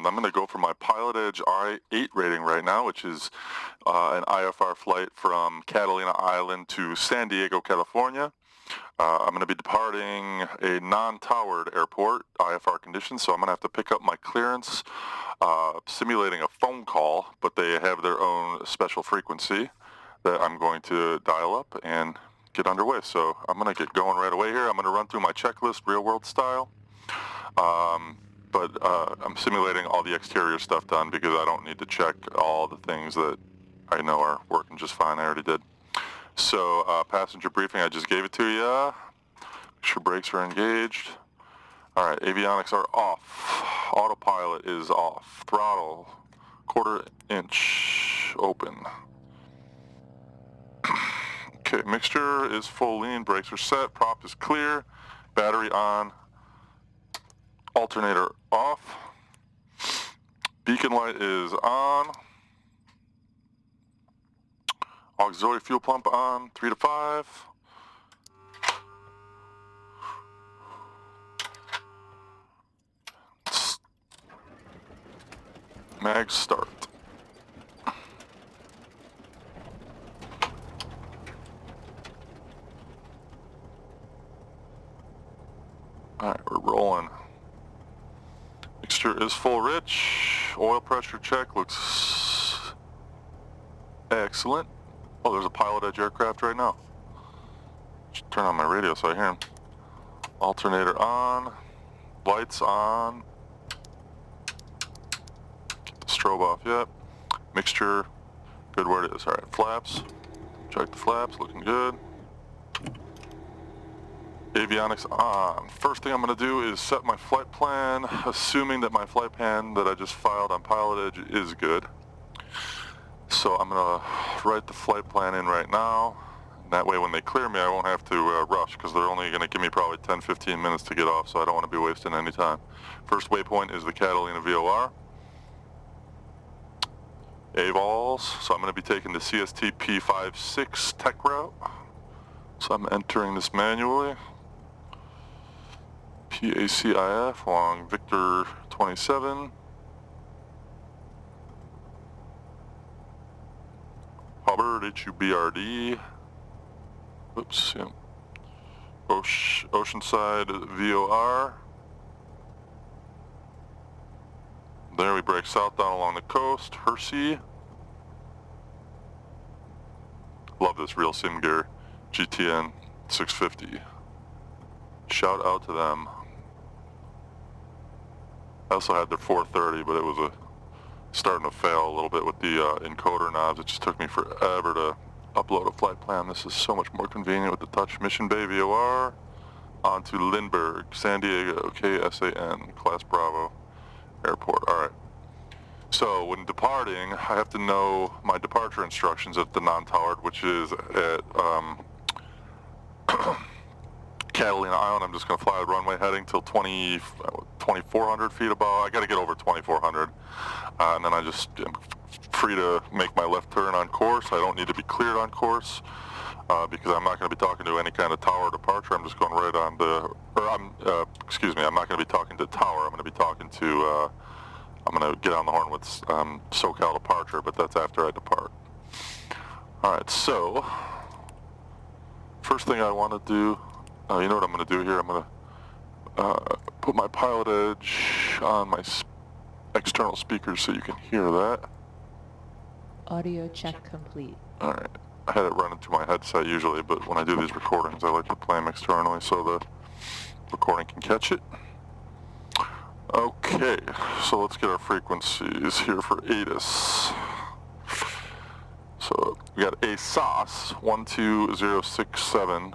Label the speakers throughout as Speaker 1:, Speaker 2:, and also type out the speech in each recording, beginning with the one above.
Speaker 1: I'm going to go for my pilotedge I-8 rating right now, which is an IFR flight from Catalina Island to San Diego, California. I'm going to be departing a non-towered airport, IFR conditions, so I'm going to have to pick up my clearance, simulating a phone call, but they have their own special frequency that I'm going to dial up and get underway. So I'm going to get going right away here. I'm going to run through my checklist, real-world style. But I'm simulating all the exterior stuff done because I don't need to check all the things that I know are working just fine. I already did. So passenger briefing, I just gave it to you. Make sure brakes are engaged. All right, avionics are off. Autopilot is off. Throttle, 1/4 inch open. Okay, mixture is full lean, brakes are set, prop is clear, battery on, alternator off, beacon light is on, auxiliary fuel pump on, 3 to 5. Mag start. Alright, we're rolling. Mixture is full rich. Oil pressure check looks excellent. Oh, there's a pilotedge aircraft right now. Should turn on my radio so I hear him. Alternator on. Lights on. Get the strobe off yet. Mixture, good where it is. Alright, flaps. Check the flaps, looking good. Avionics on. First thing I'm going to do is set my flight plan, assuming that my flight plan that I just filed on pilotedge is good. So I'm going to write the flight plan in right now. That way when they clear me I won't have to rush, because they're only going to give me probably 10-15 minutes to get off, so I don't want to be wasting any time. First waypoint is the Catalina VOR. AVOLs, so I'm going to be taking the CST P56 tech route. So I'm entering this manually. PACIF along Victor 27. Hubbard HUBRD. Oops, yeah. Oceanside VOR. There we break south down along the coast. Hersey. Love this real sim gear. GTN 650. Shout out to them. I also had their 430, but it was starting to fail a little bit with the encoder knobs. It just took me forever to upload a flight plan. This is so much more convenient with the touch. Mission Bay VOR on to Lindbergh, San Diego, KSAN, Class Bravo Airport. All right. So when departing, I have to know my departure instructions at the non-towered, which is at Catalina Island. I'm just going to fly the runway heading till 2,400 feet above. I got to get over 2,400, and then I just am free to make my left turn on course. I don't need to be cleared on course because I'm not going to be talking to any kind of tower departure. I'm just going right on the, excuse me, I'm not going to be talking to tower. I'm going to be talking to, I'm going to get on the horn with SoCal departure, but that's after I depart. All right, so first thing I want to do, you know what I'm going to do here? I'm going to put my pilotedge on my external speakers so you can hear that.
Speaker 2: Audio check complete.
Speaker 1: All right. I had it run into my headset usually, but when I do these recordings, I like to play them externally so the recording can catch it. Okay, so let's get our frequencies here for ATIS. So we got ASOS 12067.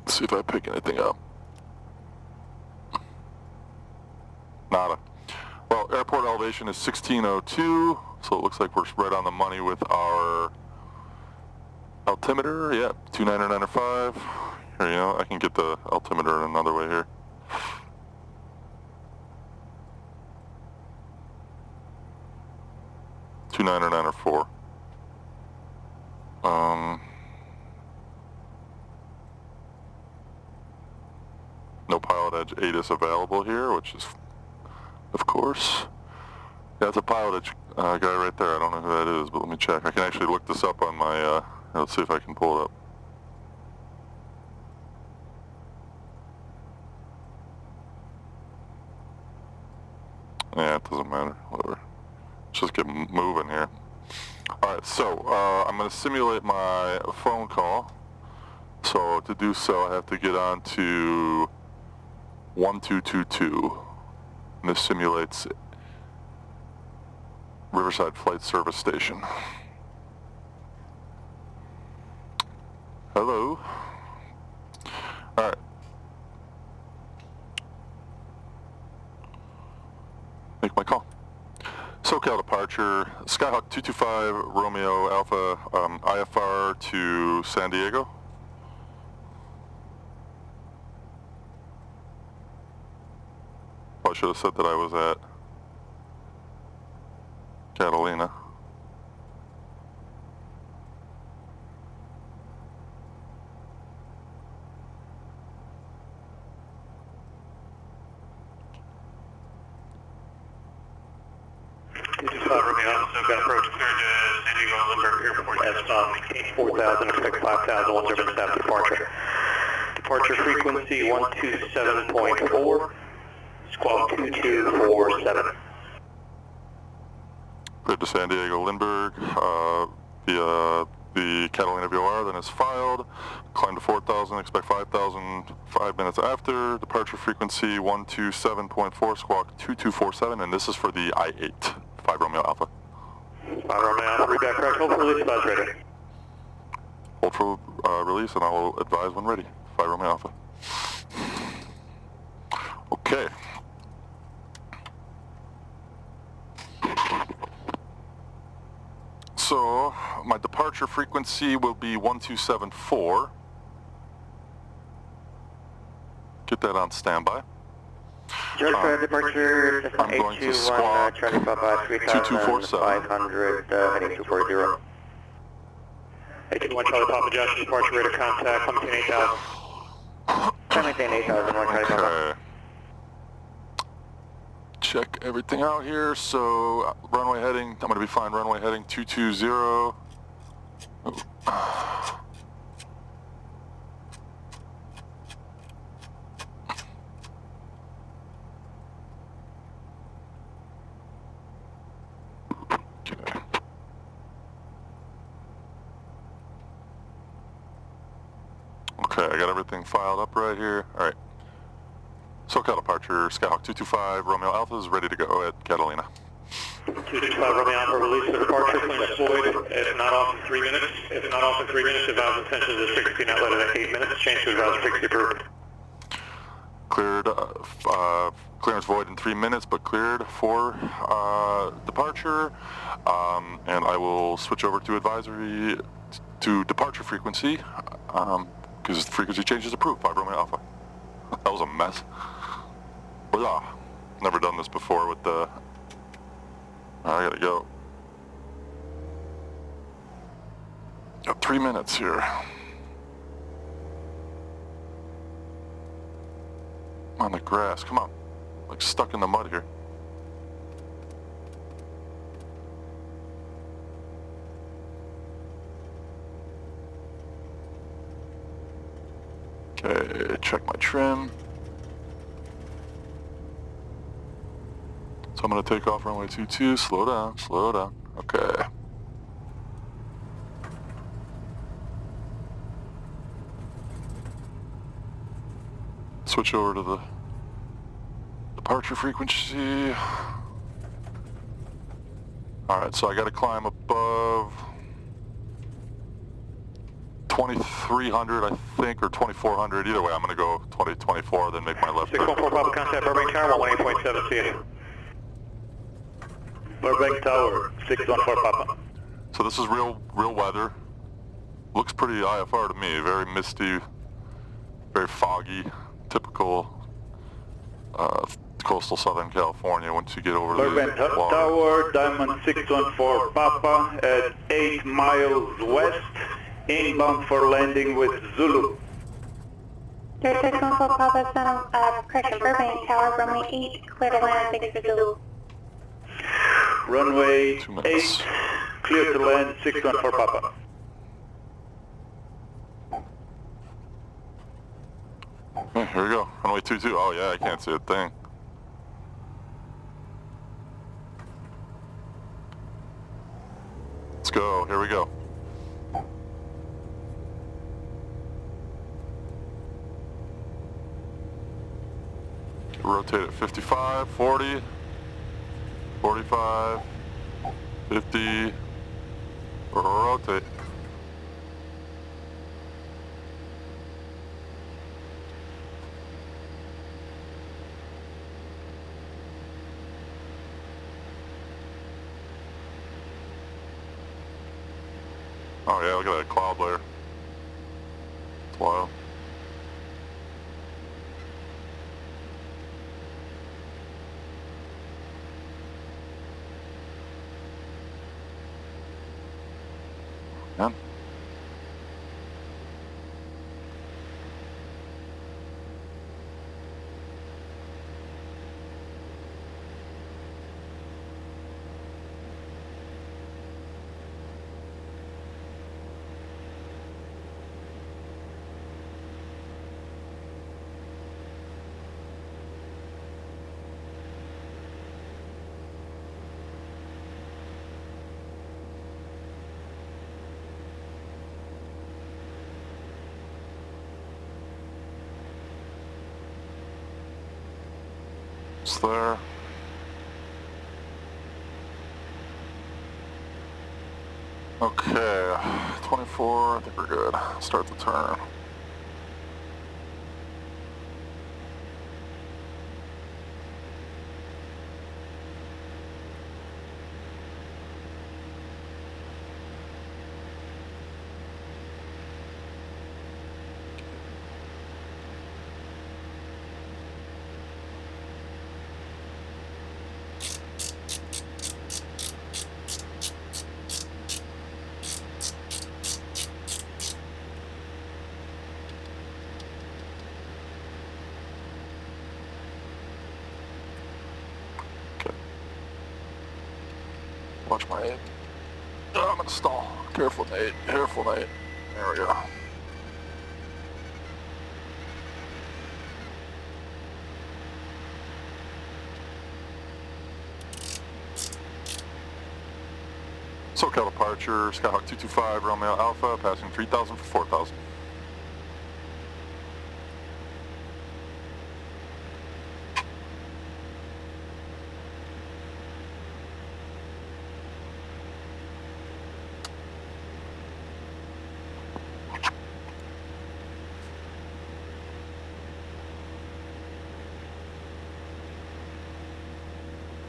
Speaker 1: Let's see if I pick anything up. Nada. Well, airport elevation is 1602, so it looks like we're right on the money with our altimeter. Yep, 29905. Here, you know, I can get the altimeter in another way here. $299.04. pilotedge 8 is available here, which is, of course, yeah, it's a pilotedge guy right there. I don't know who that is, but let me check. I can actually look this up on my, let's see if I can pull it up. Yeah, it doesn't matter, whatever. Let's just get moving here. Alright, so I'm going to simulate my phone call. So to do so, I have to get on to 1222. And this simulates Riverside Flight Service Station. Hello. Alright. Make my call. SoCal departure, Skyhawk 225 Romeo Alpha IFR to San Diego. I should have said that I was at Catalina.
Speaker 3: Got approach cleared to San Diego Lindbergh Airport as stop 4,000, expect 5,000, 17 staff departure. Departure frequency 127.4, squawk 2247.
Speaker 1: Cleared to San Diego Lindbergh via the Catalina VOR, then is filed. Climb to 4,000, expect 5,000 5 minutes after. Departure frequency 127.4, squawk 2247, and this is for the I-8, 5 Romeo Alpha.
Speaker 3: 5 Romeo Alpha, read back correct, hold for release, advise ready.
Speaker 1: Hold for release, and I will advise when ready. 5 Romeo Alpha. Okay. So, my departure frequency will be 1274. Get that on standby.
Speaker 3: Georgia departure,
Speaker 1: I'm going to squawk
Speaker 3: 2247, heading 240. 821 Charlie Papa Josh, departure rate of contact, maintain 8,000. Maintain 8,000, 1 Charlie Papa.
Speaker 1: Okay. Check everything out here. So, runway heading, I'm going to be flying runway heading 220. Okay, I got everything filed up right here. Alright. SoCal departure, Skyhawk 225, Romeo Alpha is ready to go at Catalina.
Speaker 3: 225 Romeo Alpha, release for departure, clean deployed, if not off in 3 minutes. If not off in 3 minutes, advise intentions of frequency not later than 8 minutes. Change to advise frequency approved.
Speaker 1: Cleared, clearance void in 3 minutes, but cleared for departure. And I will switch over to advisory to departure frequency, because the frequency change is approved, 5 Romeo Alpha. That was a mess. Blah. Never done this before with the... I gotta go. Got 3 minutes here. On the grass, come on. Like stuck in the mud here. Okay, check my trim. So I'm gonna take off runway 22, slow down, slow down. Okay. Switch over to the departure frequency. Alright, so I gotta climb above 2,300, I think, or 2,400. Either way, I'm gonna go 2024, then make my left turn.
Speaker 3: 614 Papa, contact Burbank Tower, 118.7, see you. Burbank Tower, 614 Papa.
Speaker 1: So this is real weather. Looks pretty IFR to me. Very misty, very foggy, typical coastal Southern California once you get over
Speaker 4: Burbank
Speaker 1: the water.
Speaker 4: Tower, Diamond 614 Papa at 8 miles west, inbound for landing with Zulu.
Speaker 3: 3614 Papa Center, correction, Burbank Tower, runway 8, clear to land, thanks for Zulu.
Speaker 4: Runway
Speaker 1: 2 minutes.
Speaker 4: 8, clear to land, 614 Papa.
Speaker 1: Okay, here we go. Runway 22. Oh yeah, I can't see a thing. Let's go. Here we go. Rotate at 55, 40, 45, 50. Rotate. Oh yeah, look at that cloud layer. It's wild. Man. It's there. Okay, 24, I think we're good. Start the turn. Watch my 8. Oh, I'm gonna stall. Careful, Nate. Careful, Nate. There we go. SoCal departure, Skyhawk 225, Romeo Alpha, passing 3,000 for 4,000.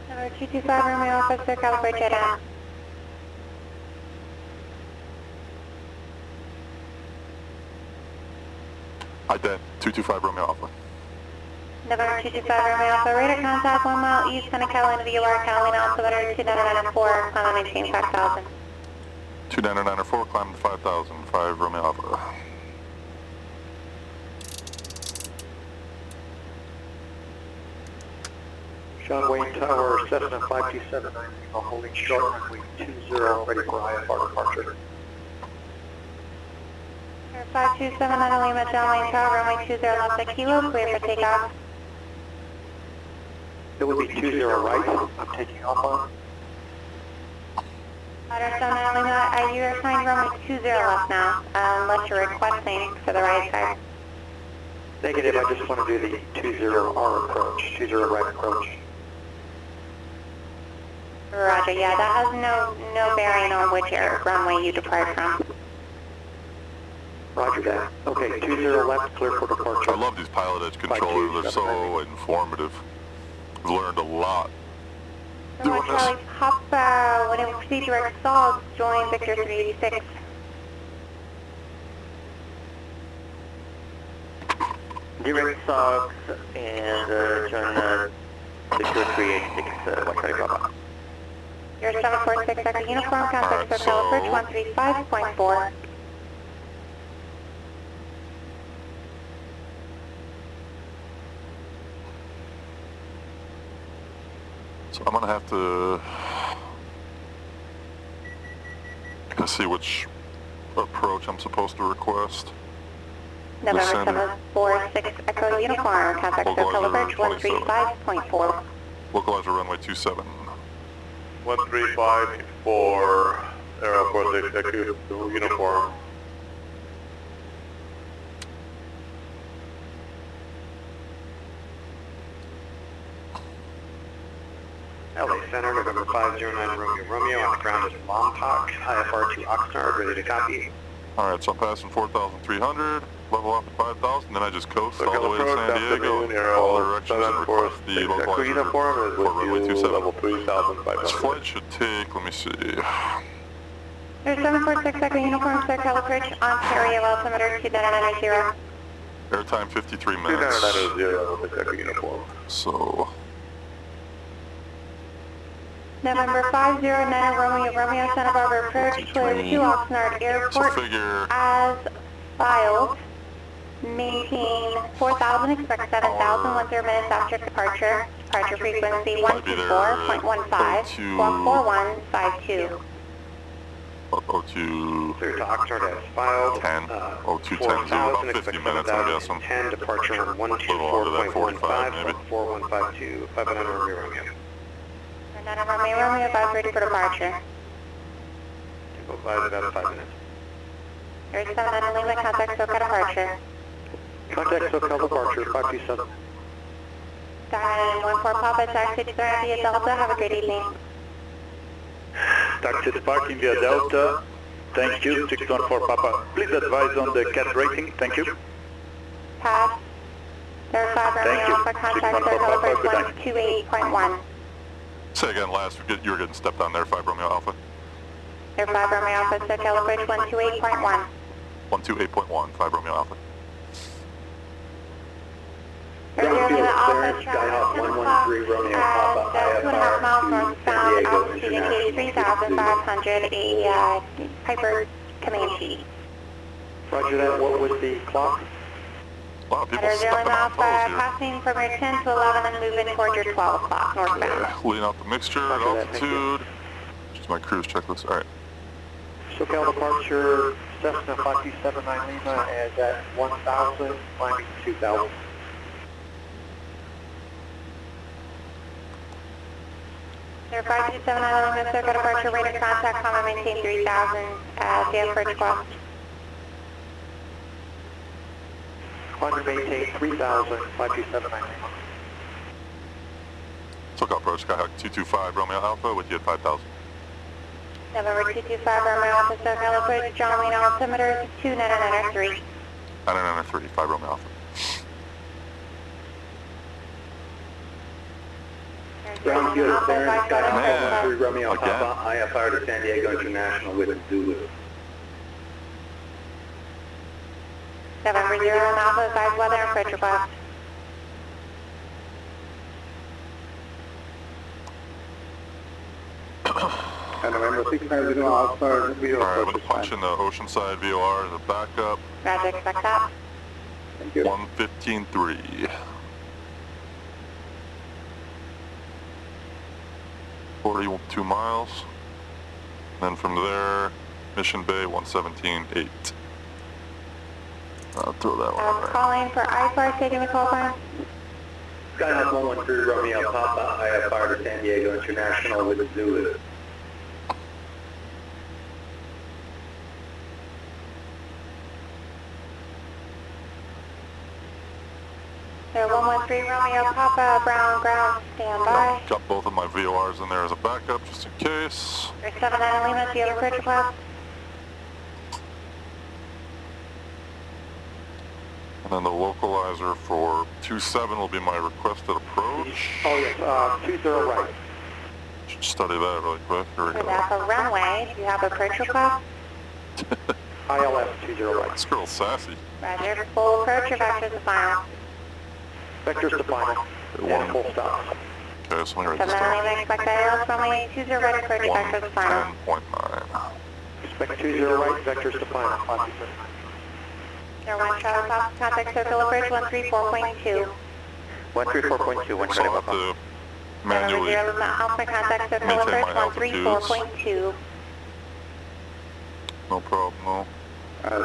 Speaker 3: Number 225, Romeo Alpha, clear calibrate jet down.
Speaker 1: Ident, 225 Romeo Alpha.
Speaker 3: November 225, Romeo Alpha, radar contact 1 mile east, Santa Catalina VOR, Catalina, altimeter 2994, climb and maintain 5,000.
Speaker 1: 2994, climb to 5,000, 5 Romeo Alpha.
Speaker 3: Sean Wayne Tower, Cessna 527, holding short runway 20, ready for IFR departure. 5279 Lima, John Wayne Tower, runway 20 left a kilo, clear for takeoff. It would be 20 right, I'm taking off on. Roger, 79 Lima, you are assigned runway 20 left now, unless you're requesting for the right side. Negative, I just want to do the 20R approach, 20 right approach. Roger, yeah, that has no bearing on which runway you depart from. Roger that. Okay, 20 left, clear for departure.
Speaker 1: I love these pilotedge controllers, they're so informative. I've learned a lot doing this.
Speaker 3: Charlie Papa, when it proceed direct solid, join Victor 386. Direct SOGs and join Victor 386, White Charlie Papa. You're 746 second uniform, contact
Speaker 1: Alright,
Speaker 3: SoCal approach 135.4.
Speaker 1: So I'm gonna have to see which approach I'm supposed to request.
Speaker 5: November 746 Echo Uniform, contact Hotel Bridge 135.4.
Speaker 1: Localizer runway 27.
Speaker 3: 135.4, Aero 46 Echo Uniform. LA Center, November 509 Romeo, on the ground is Lompoc, IFR to Oxnard, ready to copy.
Speaker 1: Alright, so I'm passing 4,300, level off at 5,000, then I just coast all the way to San Diego, all directions, and request the localizer
Speaker 3: uniform is
Speaker 1: for runway 27.
Speaker 3: level 3,500.
Speaker 1: This flight should take, let me see,
Speaker 5: There's 746 Echo Uniform, Sir Calibridge, Ontario, altimeter 2990.
Speaker 1: airtime 53 minutes.
Speaker 3: 2990, Echo Uniform.
Speaker 1: So,
Speaker 5: November 509 Romeo, Santa Barbara approach, clear to Oxnard Airport,
Speaker 1: figure
Speaker 5: as filed. Maintain 4,000, expect 7,000, 10 minutes after departure. Departure frequency 124.15, walk 4152.
Speaker 1: 02,
Speaker 3: Clear to Oxnard as filed.
Speaker 1: 10, 0210, so about 50 minutes, I'm guessing.
Speaker 3: 10, departure on 124.15, 4152, 509 Romeo.
Speaker 5: Romeo, about ready for departure.
Speaker 3: Go 5, about 5 minutes.
Speaker 5: There's 7 Lima, contact SoCal departure.
Speaker 3: Contact SoCal departure, 527.
Speaker 5: Diamond 14 Papa, taxi to via Delta, have a great evening.
Speaker 4: Taxi departing via Delta. Thank you, 614 Papa. Please advise on the CAT rating. Thank you.
Speaker 5: Pass. There 5
Speaker 4: Thank
Speaker 5: Romeo
Speaker 4: you.
Speaker 5: Alpha, contact
Speaker 4: 614
Speaker 5: SoCal
Speaker 4: Papa, good
Speaker 5: approach 128.1.
Speaker 1: Say again, last, you were getting stepped on there, 5 Romeo Alpha.
Speaker 5: There 5 Romeo Alpha, SoCal approach 128.1.
Speaker 1: 128.1, 5 Romeo Alpha.
Speaker 5: Ground Alpha, Skyhawk 113 Romeo Papa, IFR 2.5 miles northbound, altitude indicated 3,500, a Piper Comanche.
Speaker 3: Roger that, what was the clock?
Speaker 1: A lot of people
Speaker 5: Under 0
Speaker 1: stepping on
Speaker 5: Alpha,
Speaker 1: toes here.
Speaker 5: passing from your 10 to 11 and moving towards your 12 o'clock northbound.
Speaker 1: Leading out the mixture at
Speaker 3: Roger that, thank you.
Speaker 1: altitude. Just my cruise checklist, alright.
Speaker 3: SoCal departure, Cessna 5279 Lima is at 1,000, climbing 2,000.
Speaker 5: There 5279 Lima, SoCal departure, rate of contact, comma, maintain 3,000, Dale Bridge Cross.
Speaker 3: Climb and maintain 3,000, 5279 Lima.
Speaker 1: SoCal approach, Skyhawk 225 Romeo Alpha with you at 5,000.
Speaker 5: November 225 Romeo Alpha, SoCal approach, John Wayne altimeter 2993.
Speaker 1: 993, 5 Romeo Alpha.
Speaker 3: Ground fuel clearance, Skyhawk
Speaker 1: Man,
Speaker 3: 113 Romeo
Speaker 1: again.
Speaker 3: Papa, IFR to San Diego International with Zulu.
Speaker 5: November 0 Alpha, advise weather and approach request.
Speaker 3: And November 690 Alpha, video
Speaker 1: Alright, I'm going to punch in the Oceanside VOR as a backup.
Speaker 5: Roger, expect that.
Speaker 3: Thank you.
Speaker 1: 115.3. 42 miles. Then from there, Mission Bay 117.8. I'll throw that one in there.
Speaker 5: Calling for IFR, taking the call sign.
Speaker 3: Skyhawk 113 Romeo Papa, IFR to San Diego International with Zulu.
Speaker 5: There 113 Romeo Papa, Brown ground, stand by.
Speaker 1: Got both of my VORs in there as a backup, just in case.
Speaker 5: There's 79 Lima, do you have a approach request?
Speaker 1: And then the localizer for 27 will be my requested approach.
Speaker 3: Oh yes, 20 right.
Speaker 1: Should study that really quick. Here we
Speaker 5: For
Speaker 1: go.
Speaker 5: Napa runway, do you have a approach request?
Speaker 3: ILS 20 right.
Speaker 1: This girl's sassy.
Speaker 5: Roger, full approach or vectors to final?
Speaker 3: Vectors to final. And full stop.
Speaker 1: Okay, so let me write this
Speaker 5: 79
Speaker 1: down.
Speaker 5: Lima, expect ILS runway 20 right approach, vectors to final.
Speaker 1: 110.9.
Speaker 3: Expect 20 right, vectors to final. 527.
Speaker 5: There 1 Charlie Papa, contact circle approach 134.2.
Speaker 3: 134.2, 1
Speaker 1: So I'll have
Speaker 3: Papa.
Speaker 1: to manually
Speaker 5: Alpha contact SoCal
Speaker 1: maintain my
Speaker 5: approach
Speaker 1: altitudes.
Speaker 5: 134.2.
Speaker 1: No problem, no.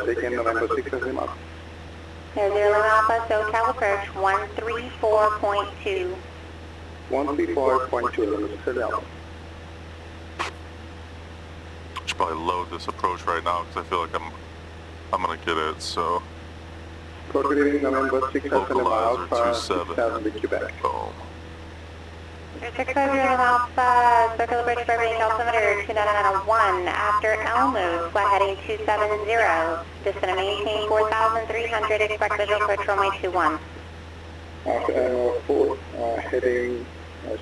Speaker 4: Taking November 6 as up.
Speaker 5: 0 Alpha SoCal approach 134.2.
Speaker 4: 134.2, set out.
Speaker 1: I should probably load this approach right now because I feel like I'm gonna get it, so.
Speaker 4: Proceeding November 6 as
Speaker 1: Localizer
Speaker 4: Alpha
Speaker 1: 27.
Speaker 4: 6000 Quebec.
Speaker 1: Boom.
Speaker 5: 650 Alpha SoCal approach for being altimeter 2991 after Elmo, flight heading 270. Descend and maintain 4,300, expect visual approach runway 21.
Speaker 4: After Elmo 4, heading,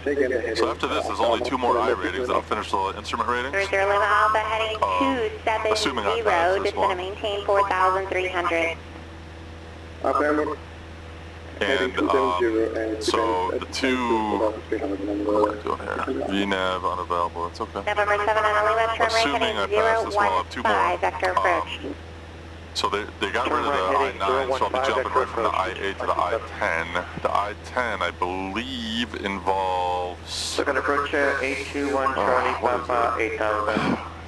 Speaker 4: second heading.
Speaker 1: So after this, there's only 2 more I ratings, then I'll finish the instrument ratings.
Speaker 5: 30 Alpha heading 270,
Speaker 1: assuming I pass this
Speaker 5: descend and
Speaker 1: one.
Speaker 5: maintain 4,300.
Speaker 4: After Elmo
Speaker 1: And so the 2, what am I doing here? VNAV unavailable, that's okay.
Speaker 5: November 7 on the Lima, turn right
Speaker 1: Assuming I
Speaker 5: heading
Speaker 1: pass this one, I'll have 2 more.
Speaker 5: 015, vector approach.
Speaker 1: So they got rid of the I-9, so I'll be jumping right from the I-8 to the I-10. The I-10, I believe, involves...
Speaker 3: Second approach, 821 Charlie Papa 8000.
Speaker 1: I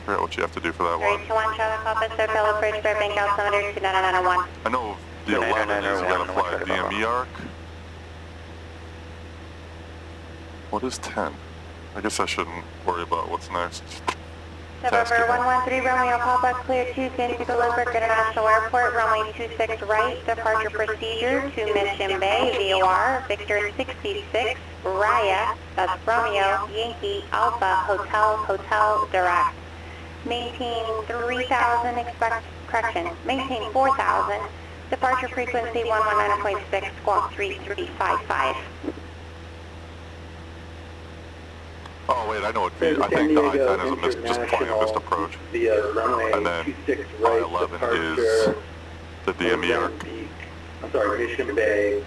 Speaker 1: forget what you have to do for that one.
Speaker 5: 321 Charlie Papa, SoCal approach for bank altimeter 2991.
Speaker 1: I know the 11 is you gotta fly a DME arc. What is 10? I guess I shouldn't worry about what's next.
Speaker 5: November 113 Romeo Papa, clear to San Diego Lindbergh International Airport, runway 26 right, departure procedure to Mission Bay, VOR, Victor 66, Raya, that's Romeo, Yankee, Alpha, Hotel, direct. Maintain 3,000, maintain 4,000, departure frequency 119.6, squawk 3355.
Speaker 1: Oh wait, I know what I think the I-10 is just plain a missed approach. And then I-11 is the DME arc.
Speaker 4: I'm sorry, Mission Bay,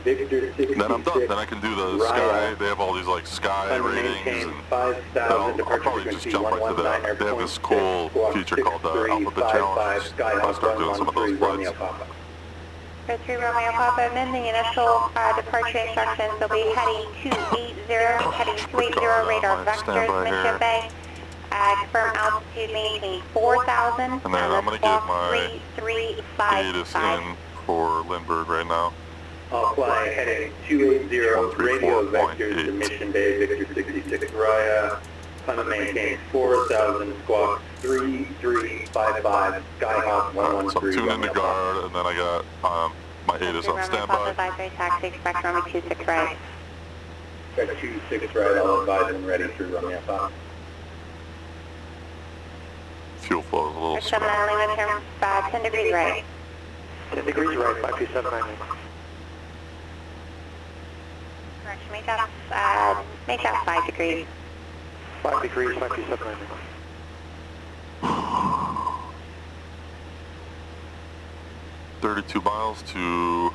Speaker 4: Victor 66.
Speaker 1: Then I'm done. Then I can do the sky. They have all these like sky ratings, and I'll probably just jump right to that. They have this cool feature called the Alphabet Challenge. I'll start doing some of those flights.
Speaker 5: 3 Romeo Papa, amending initial departure instructions. They'll be heading 280, radar vectors, Mission Bay. Confirm altitude maintain 4,000.
Speaker 1: And then I'm going to get my
Speaker 5: 3355.
Speaker 1: in for Lindbergh right now.
Speaker 4: I'll fly heading 280, radio vectors to Mission Bay, Victor 66, Raya. Climb and maintain 4,000, squawk 3355, Skyhawk 113.
Speaker 1: So I'm tuned into guard, and then I got my 8 is on standby.
Speaker 5: Advisory taxi, expect runway 26 right.
Speaker 4: Expect 26 right, I'll advise them ready through Romeo 5.
Speaker 1: Fuel flow is a little slow.
Speaker 5: 7 on Lima, turn 10 degrees right.
Speaker 3: 10 degrees right, 52790.
Speaker 5: Correction, make that 5 degrees.
Speaker 3: 5 degrees, 52790.
Speaker 1: 32 miles to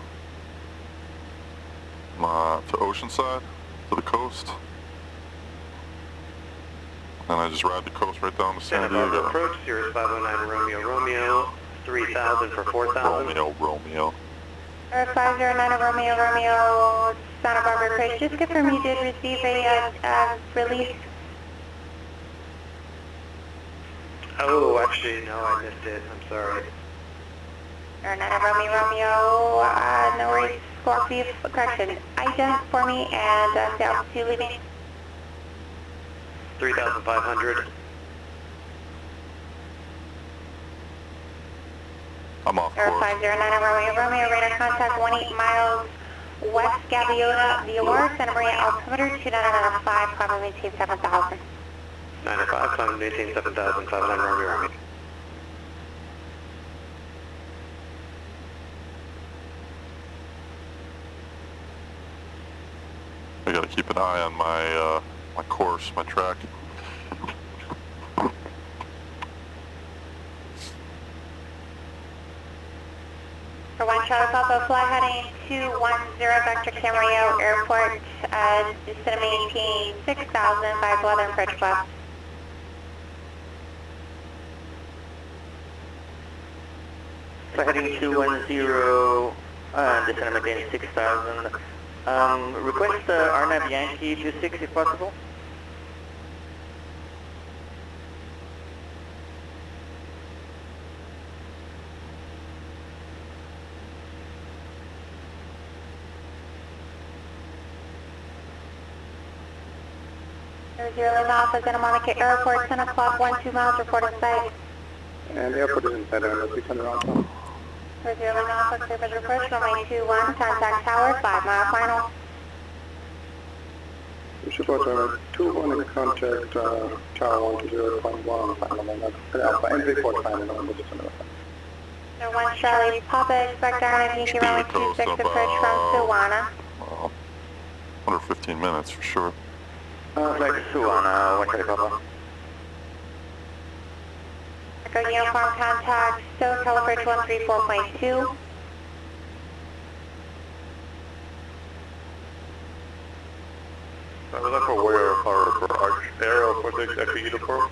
Speaker 1: Oceanside, to the coast. And I just ride the coast right down to San Diego.
Speaker 3: Approach, Sirius 509 Romeo, 3000 for 4,000.
Speaker 1: Romeo.
Speaker 5: 509 Romeo, Santa Barbara approach. Just confirm you did receive a release.
Speaker 3: Oh, actually, no, I missed it. I'm sorry.
Speaker 5: 9 Romeo, no worries. Squawk V, correction. Ident for me and the altitude leaving.
Speaker 3: 3,500.
Speaker 1: I'm off course.
Speaker 5: 509 Romeo, radar contact 18 miles west Gaviota, VOR, Santa Maria altimeter 2995, climb and maintain 7,000.
Speaker 3: 905, climb and maintain 7,000, 509 Romeo.
Speaker 1: I gotta keep an eye on my my course, my track.
Speaker 5: For 1 Charlie Papa, fly heading 210 Vector Camarillo Airport, descend maintain 6,000, 5 weather approach west.
Speaker 3: Fly heading 210, descend maintain 6,000, Request RNAV Yankee 26 if possible.
Speaker 5: Zero Alpha, Santa Monica Airport, 10 o'clock, 12 miles, report in sight.
Speaker 4: And the airport is in better, 600 Alpha.
Speaker 5: Zero Alpha, clear for the approach, runway 21, contact tower, 5 mile final.
Speaker 4: We should go to 2 contact tower 120.1, final Alpha, and report final number 600 Alpha.
Speaker 5: 1 Charlie Papa, expect RNAV Yankee runway 26 approach from Tijuana.
Speaker 1: 115 minutes for sure.
Speaker 3: Flight Tijuana, 1 Charlie Papa.
Speaker 5: Echo uniform contact, Stowe, Calibridge 134.2.
Speaker 4: I'm looking for where for Arch Aero 46 Echo uniform.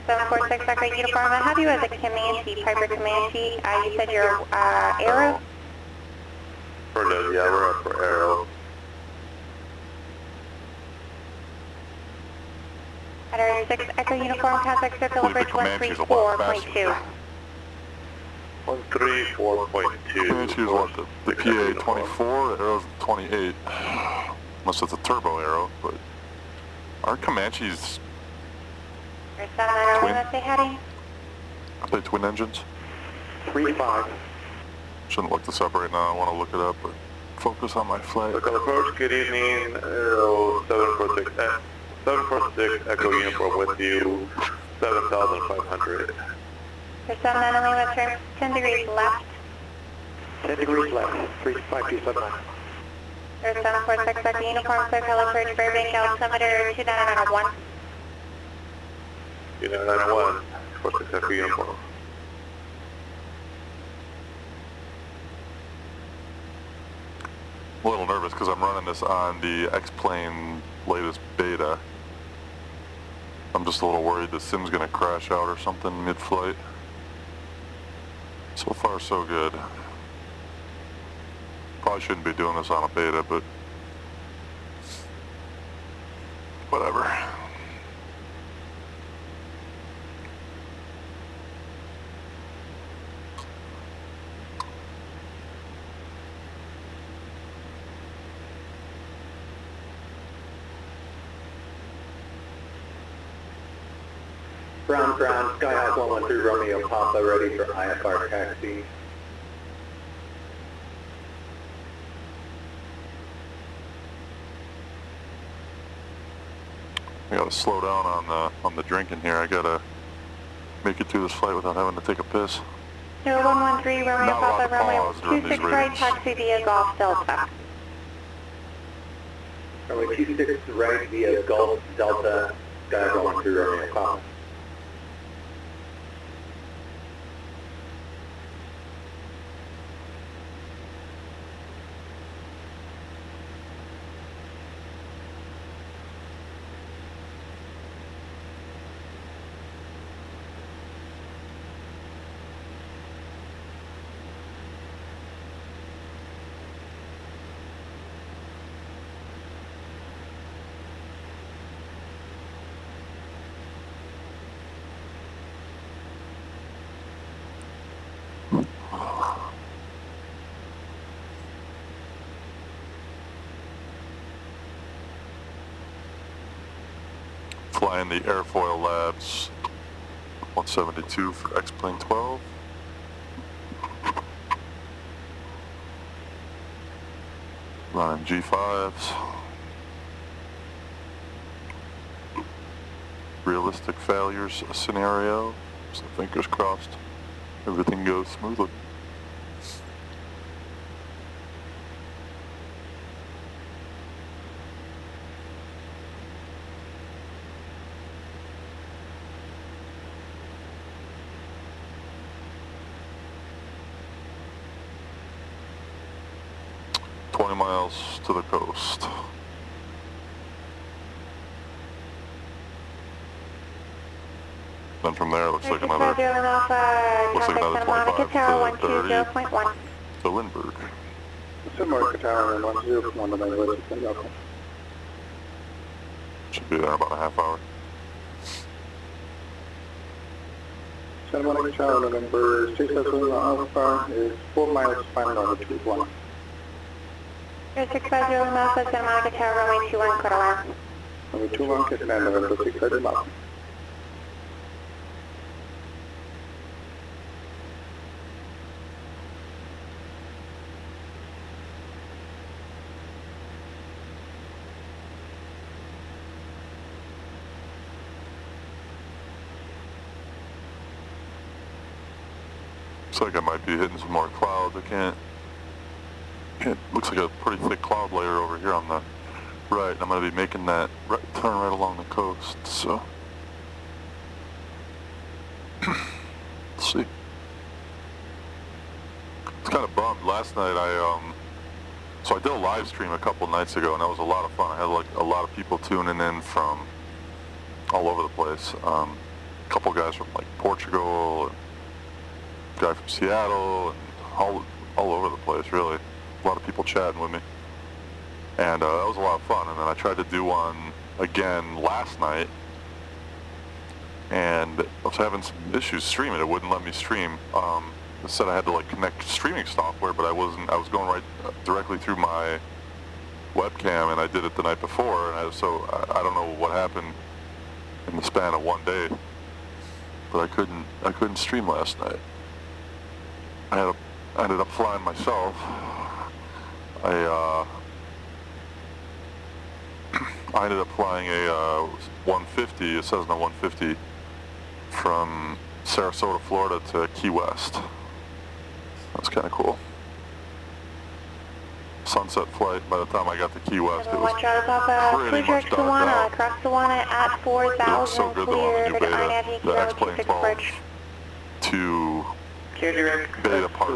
Speaker 5: 746 Echo uniform, I have you as a Comanche, Piper Comanche. You said you're Aero?
Speaker 4: For the, yeah, we're up for Aero.
Speaker 5: Header 6 Echo uniform contact, Stowe, Calibridge 134.2.
Speaker 4: 134.2.
Speaker 1: Comanche is what, the PA 24, the Aero's 28. Unless it's a turbo Aero, but our Comanche's
Speaker 5: There's 790, let's say heading.
Speaker 1: are they twin engines?
Speaker 4: 35.
Speaker 1: Shouldn't look this up right now, I want to look it up, but focus on my flight.
Speaker 4: Local approach, good evening, Aero 746, 746 Echo uniform with you, 7,500.
Speaker 5: There's 790, let's turn 10 degrees left.
Speaker 4: 10 degrees left, 35279.
Speaker 5: There's 746 Echo uniform, Stowe, Calibridge, Burbank, altimeter 2991.
Speaker 4: 991, 46 Echo uniform.
Speaker 1: I'm a little nervous because I'm running this on the X-Plane latest beta. I'm just a little worried the sim's going to crash out or something mid-flight. So far so good. Probably shouldn't be doing this on a beta, but whatever.
Speaker 4: Ground, Skyhawk 113 Romeo Papa ready for IFR taxi.
Speaker 1: I gotta slow down on the drinking here. I gotta make it through this flight without having to take a piss.
Speaker 5: 0113 Romeo
Speaker 1: Not allowed
Speaker 5: Papa,
Speaker 1: to
Speaker 5: Romeo
Speaker 1: pause during these
Speaker 5: 26 right,
Speaker 1: ratings.
Speaker 5: taxi via Golf Delta.
Speaker 4: Runway 26 right via Gulf Delta, Skyhawk 113 Romeo Papa.
Speaker 1: Flying the Airfoil Labs 172 for X-Plane 12. Running G5s. Realistic failures scenario, so fingers crossed everything goes smoothly. Miles to the coast. Then from there, it looks like another
Speaker 5: 25
Speaker 1: to
Speaker 5: Tower 120.1.
Speaker 1: Lindbergh.
Speaker 4: Similar Catalina 10 to West Alpha.
Speaker 1: Should be there in about a half hour.
Speaker 4: San Juan Catalina number 650 Alpha is 4 miles final longitude 1.
Speaker 5: 650 Alpha, Santa Monica Tower, runway 21, Catalina.
Speaker 4: Number 21 Catalina November 650 Alpha.
Speaker 1: Looks like I might be hitting some more clouds. I can't, looks like a pretty thick cloud layer over here on the right. I'm going to be making that turn right along the coast, so let's see. It's kind of bummed. Last night so I did a live stream a couple nights ago, and that was a lot of fun. I had like a lot of people tuning in from all over the place. A couple guys from like Portugal, and guy from Seattle, and all over the place, really. A lot of people chatting with me. And that was a lot of fun. And then I tried to do one again last night, and I was having some issues streaming. It wouldn't let me stream. It said I had to like connect streaming software, but I was going right directly through my webcam, and I did it the night before, and so I don't know what happened in the span of one day, but I couldn't stream last night. I ended up flying myself. I ended up flying a 150, a Cessna 150, from Sarasota, Florida to Key West. That was kind of cool. Sunset flight. By the time I got to Key West, it was pretty much dark out.
Speaker 5: Cross Tawana at 4,000,
Speaker 1: It looked so good though on the new Beta, the X-Plane 12 to Beta Part 2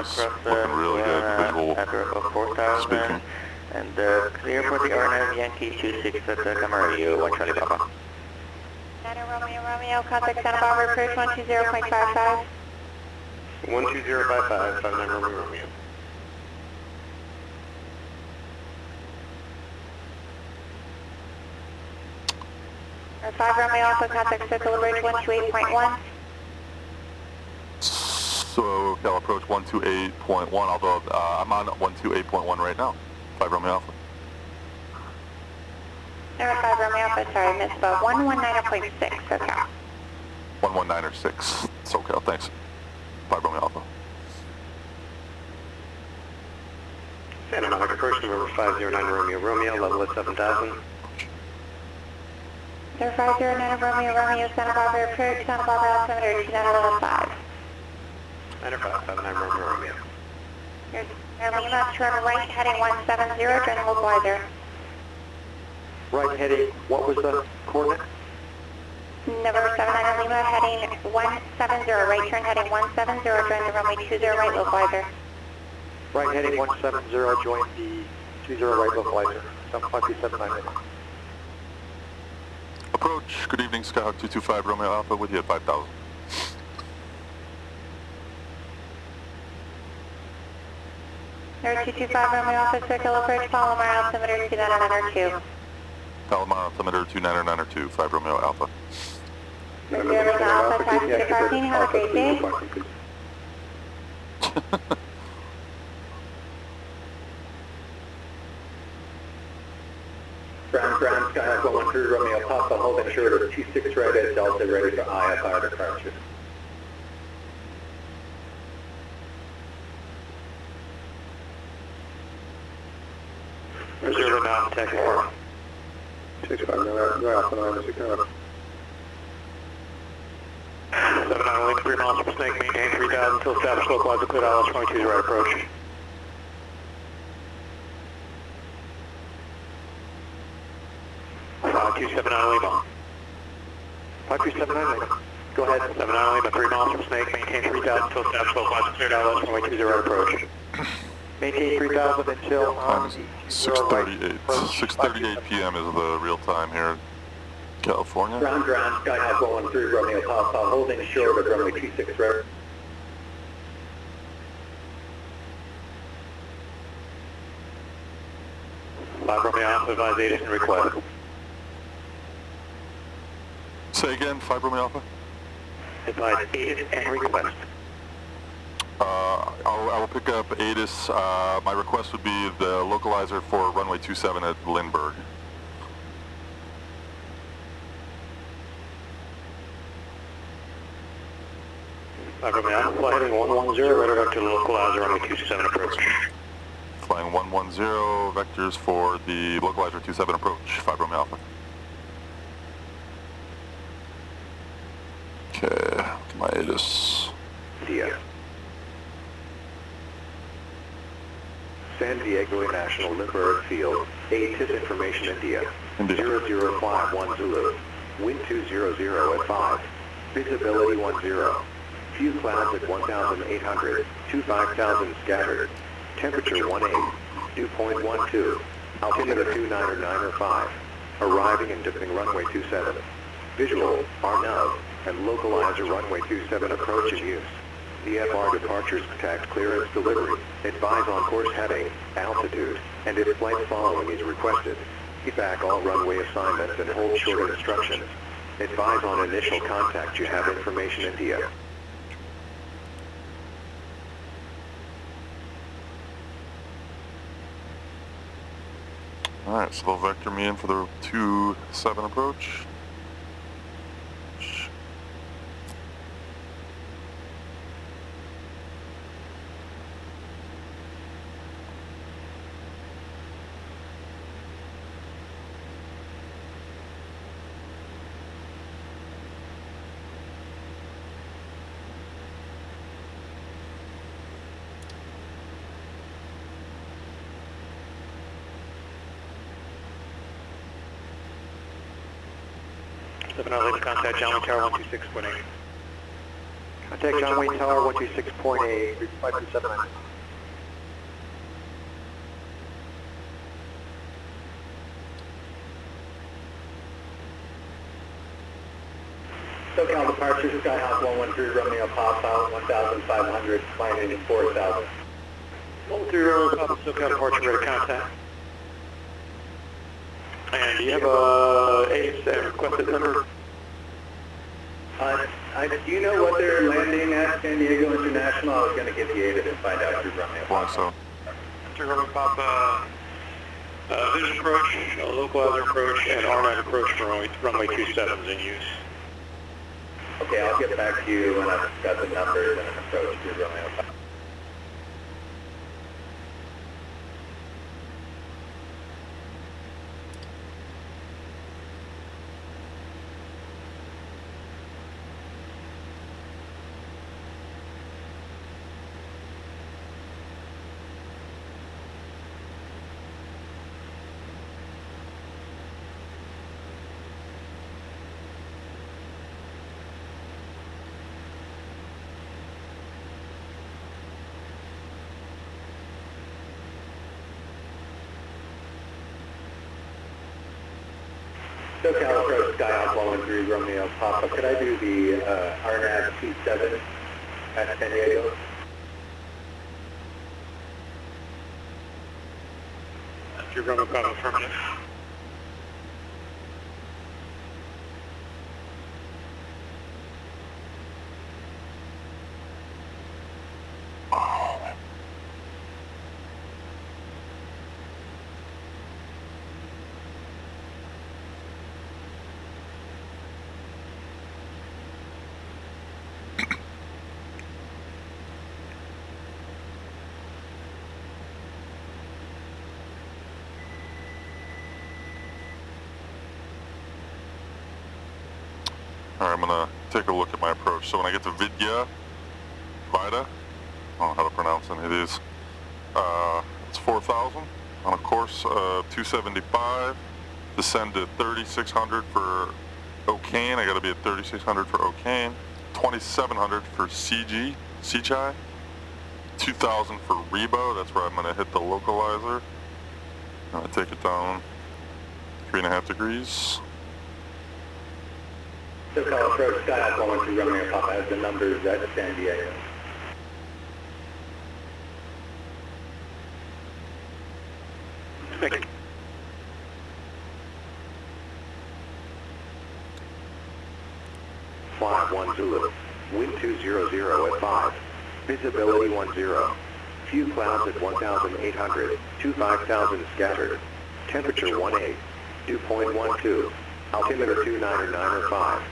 Speaker 1: is looking really good, visual speaking.
Speaker 3: And clear for the RNAV Yankee 26 at Camarillo, 1 Charlie Papa.
Speaker 5: Romeo, contact Santa Barbara, approach 120.55.
Speaker 3: 12055, 59 Romeo.
Speaker 5: 5 Romeo Alpha, contact Circle Bridge 128.1.
Speaker 1: So I'll approach 128.1, although I'm on 128.1 right now. 5 Romeo Alpha.
Speaker 5: 5 Romeo Alpha, sorry, misspoke. 119.6, okay.
Speaker 1: 119.6, SoCal, thanks. 5 Romeo Alpha.
Speaker 3: Santa Monica First, number 509 Romeo, level at 7,000.
Speaker 5: 509 Romeo, Santa Barbara, approach Santa Barbara altimeter 2915.
Speaker 3: 9559 Romeo.
Speaker 5: Lima, turn right, heading 170, join the localizer.
Speaker 3: Right heading, what was the coordinate?
Speaker 5: November 79 Lima, heading 170, right turn heading 170, join the runway 20 right localizer.
Speaker 3: Right heading 170, join the 20 right localizer. 7579 Lima.
Speaker 1: Approach, good evening, Skyhawk 225 Romeo Alpha with you at 5,000.
Speaker 5: Number 225 Romeo Alpha, circle approach, Palomar altimeter 2992.
Speaker 1: Palomar altimeter 2992, 5 Romeo Alpha.
Speaker 5: Zero Alpha, taxi to parking, have a great day.
Speaker 4: Ground, Skyhawk 113 Romeo Papa, holding short of 26 right at Delta, ready for IFR departure.
Speaker 3: Reserve now, taxi for
Speaker 4: 65, no Alpha 96, no.
Speaker 3: 79 Lima, 3 miles from Snake, maintain 3,000 until established localizer, clear ILS 22 right approach. Two 79 Lima. 5279 Lima. Go ahead, 79 Lima, 3 miles from Snake, maintain 3,000 until established localizer, clear ILS 22 right approach. Maintain 3,000 until
Speaker 1: Time is 6:38. 6:38 p.m. is the real time here in California.
Speaker 4: Ground, Skyhawk 113 Romeo Papa, holding short of runway 26 right.
Speaker 3: Alpha, advise ATIS and request.
Speaker 1: Say again, 5 Romeo Alpha.
Speaker 3: Advise ATIS and request.
Speaker 1: I will pick up ATIS. My request would be the localizer for runway 27 at Lindbergh.
Speaker 3: Fly heading 110, radar vector localizer runway 27 approach.
Speaker 1: Flying 110, vectors for the localizer 27 approach, 5 Romeo Alpha. Okay, my ATIS.
Speaker 6: Dia. San Diego International Lindbergh Field, ATIS information India. 0051 Zulu. Wind 200 at 5. Visibility 10. Few clouds at 1,800. 25,000 scattered. Temperature 18. Dew point 12. Altimeter 29 or 9 or 5. Arriving and dipping runway 27. Visual, RNAV, and localizer runway 27 approach in use. IFR departures protect clearance delivery. Advise on course heading, altitude, and if flight following is requested. Keep back all runway assignments and hold short instructions. Advise on initial contact you have information India.
Speaker 1: Alright, so they'll vector me in for the 27 approach.
Speaker 3: Contact John Wayne Tower 126.8.
Speaker 4: Contact John Wayne Tower 126.8, 527. SoCal departure, Skyhawk 113 Romeo Papa, 1,500, flying in 4,000.
Speaker 3: 113 Romeo Papa, SoCal departure, ready to contact. And do you have a ATIS requested number?
Speaker 4: Do you know what they're landing at San Diego International? I was going to get the ATIS and find out through Romeo Papa.
Speaker 1: So.
Speaker 3: 113 Romeo Papa, vision approach, localizer approach, and RNAV approach for runway 27 is in use.
Speaker 4: Okay, I'll get back to you when I've got the numbers and an approach to Romeo Papa. SoCal approach, Skyhawk 113 Romeo Papa. Could I do the RNAV 27 at San Diego?
Speaker 3: Your Romeo Papa, affirmative.
Speaker 1: Alright, I'm gonna take a look at my approach. So when I get to Vida, I don't know how to pronounce any of these. It's 4,000 on a course of 275. Descend to 3,600 for O'Kane. I gotta be at 3,600 for O'Kane. 2,700 for CG, CHI. 2,000 for Rebo. That's where I'm gonna hit the localizer. I'm gonna take it down 3.5 degrees.
Speaker 4: SoCal approach, Skyhawk 113 Romeo Papa has the numbers at San Diego.
Speaker 3: Thank you.
Speaker 6: fly 1 Zulu. Wind 200 at 5. Visibility 10. Few clouds at 1,800 to 5,000 scattered. Temperature 18. Dew point 12. Altimeter 299.5.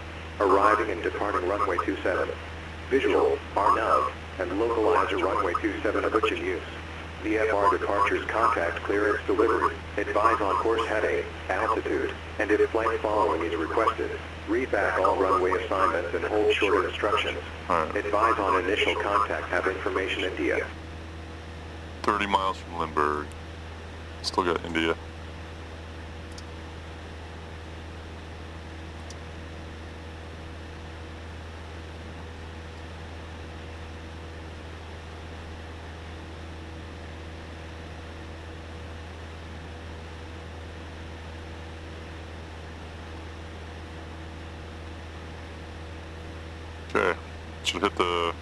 Speaker 6: Arriving and departing runway 27. Visual, RNAV, and localizer runway 27 of which in use. IFR departures contact clearance delivery. Advise on course heading, altitude, and if flight following is requested. Read back all runway assignments and hold short instructions. Advise on initial contact, have information India.
Speaker 1: 30 miles from Lindbergh. Still got India. Okay, should hit the,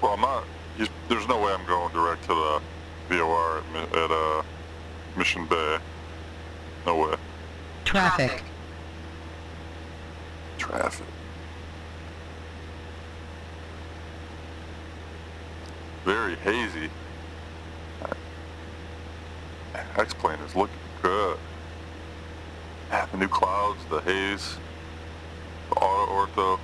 Speaker 1: well, I'm not, there's no way I'm going direct to the VOR at Mission Bay. No way.
Speaker 7: Traffic.
Speaker 1: Traffic. Very hazy. X-plane is looking good. The new clouds, the haze, the auto ortho.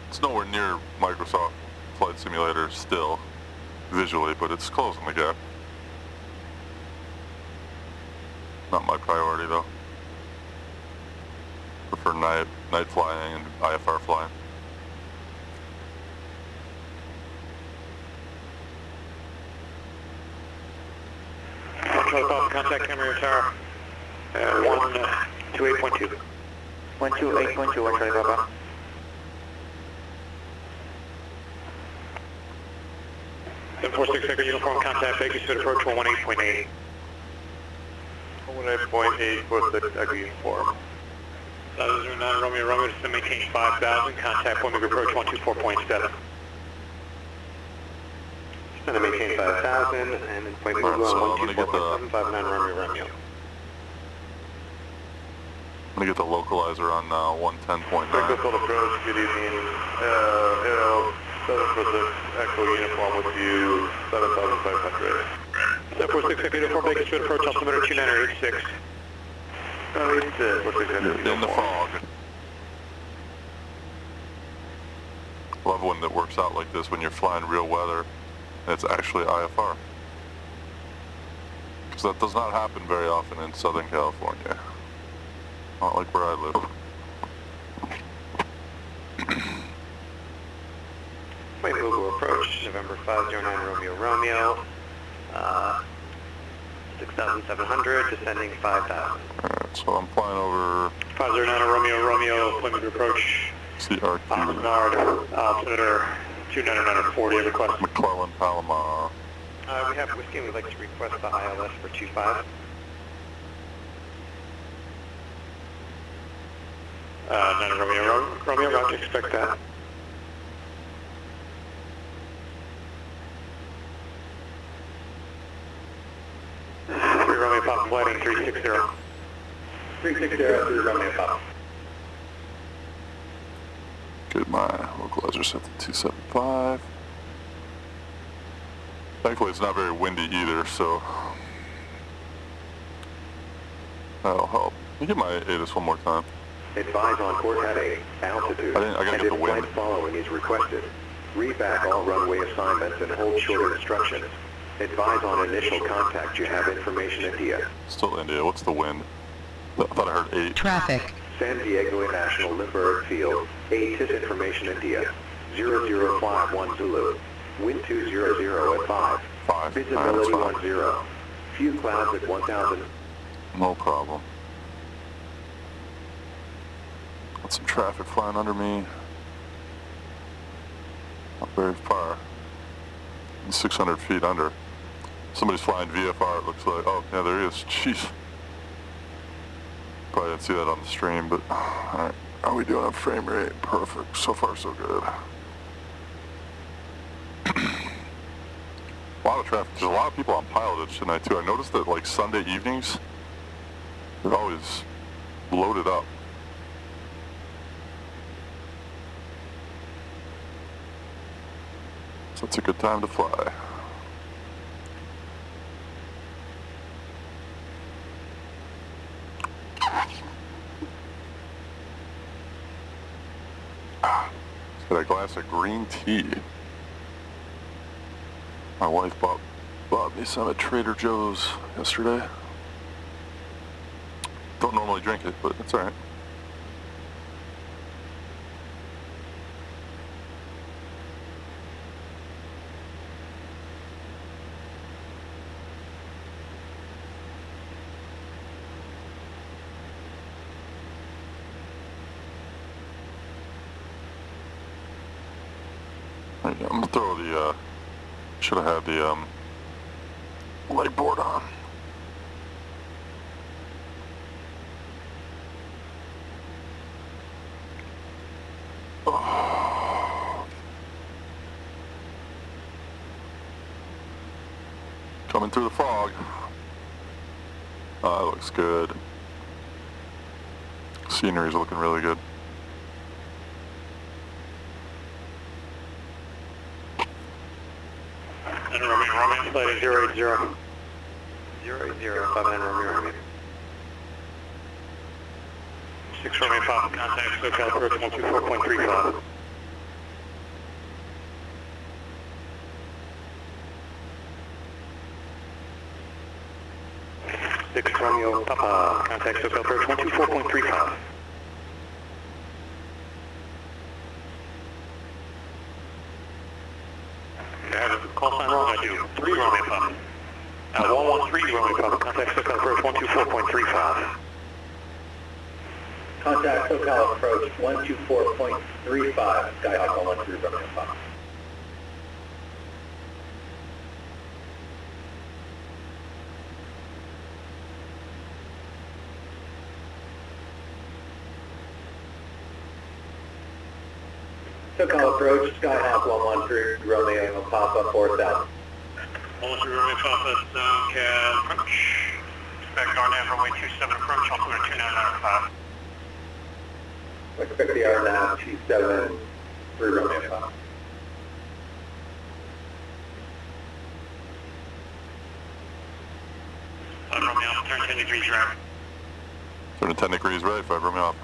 Speaker 1: It's nowhere near Microsoft Flight Simulator still, visually, but it's closing the gap. Not my priority though. Prefer night flying and IFR flying.
Speaker 3: Contact camera tower. 128.2. 128.2, 1 Papa. Then 466 uniform contact, Vegas should approach 118.8. 118.8, 46 Echo uniform. 09 Romeo to maintain 5,000, contact point approach 124.7. Just to maintain 5,000 and then point move on 124.759 Romeo.
Speaker 1: I'm gonna get the localizer on 110.9.
Speaker 3: Full approach, good evening. Aero 746 Echo uniform with you, 7,500. 746 Echo uniform, Vegas should approach altimeter 2986.
Speaker 1: In the fog. Love when it works out like this when you're flying real weather and it's actually IFR. Because that does not happen very often in Southern California. Not like where I live.
Speaker 3: Wait, Google approach, November 509 Romeo, 6,700, descending 5,000.
Speaker 1: Alright, so I'm flying over
Speaker 3: 509 Romeo, appointment approach,
Speaker 1: CRQ,
Speaker 3: Bernard, altimeter 29940, request.
Speaker 1: McClellan, Palomar.
Speaker 3: We have whiskey, we'd like to request the ILS for 25. 9 Romeo, roger, expect that. 3 Romeo Pop, lighting 360. 360, 3 Romeo Pop.
Speaker 1: Get my localizer set to 275. Thankfully it's not very windy either, so that'll help. Let me get my ATIS one more time.
Speaker 6: Advise on course heading, altitude,
Speaker 1: I gotta
Speaker 6: and
Speaker 1: get
Speaker 6: if
Speaker 1: the wind.
Speaker 6: flight following is requested. Read back all runway assignments and hold short instructions. Advise on initial contact, you have information India.
Speaker 1: Still India, what's the wind? I thought I heard 8.
Speaker 7: Traffic.
Speaker 6: San Diego International Lindbergh Field, 8 is information India. 0051 Zulu. Wind 200 at 5.
Speaker 1: 5.
Speaker 6: Visibility
Speaker 1: Alright,
Speaker 6: 10. Few clouds at 1,000.
Speaker 1: no problem. Got some traffic flying under me. Not very far. 600 feet under. Somebody's flying VFR, it looks like. Oh, yeah, there he is. Jeez. Probably didn't see that on the stream, but alright. How are we doing on frame rate? Perfect. So far, so good. A lot of traffic. There's a lot of people on pilotedge tonight, too. I noticed that, like, Sunday evenings, they're always loaded up. So it's a good time to fly. Got a glass of green tea. My wife bought me some at Trader Joe's yesterday. Don't normally drink it, but it's alright. I'm gonna throw the, should have had the, light board on. Oh. Coming through the fog. Oh, that looks good. Scenery's looking really good.
Speaker 3: Romeo, flight 080. 080, 59 Romeo. 6 Romeo Papa, contact SoCal approach 124.35. 6 Romeo Papa, contact SoCal approach 124.35. I have a call sign wrong, I do. 3 Romeo Papa. 113 Romeo Papa, contact SoCal approach 124.35.
Speaker 4: Contact SoCal approach 124.35, Skyhawk 113 Romeo Papa. SoCal approach, Skyhawk 113 Romeo Papa 4000.
Speaker 3: 113 Romeo Papa, SoCal approach. Expect RNAV runway 27 approach, altimeter 2995.
Speaker 4: Expect the RNAV 27 Romeo Papa.
Speaker 3: Romeo, turn 10 degrees right.
Speaker 1: Turn 10 degrees right, 5 Romeo off.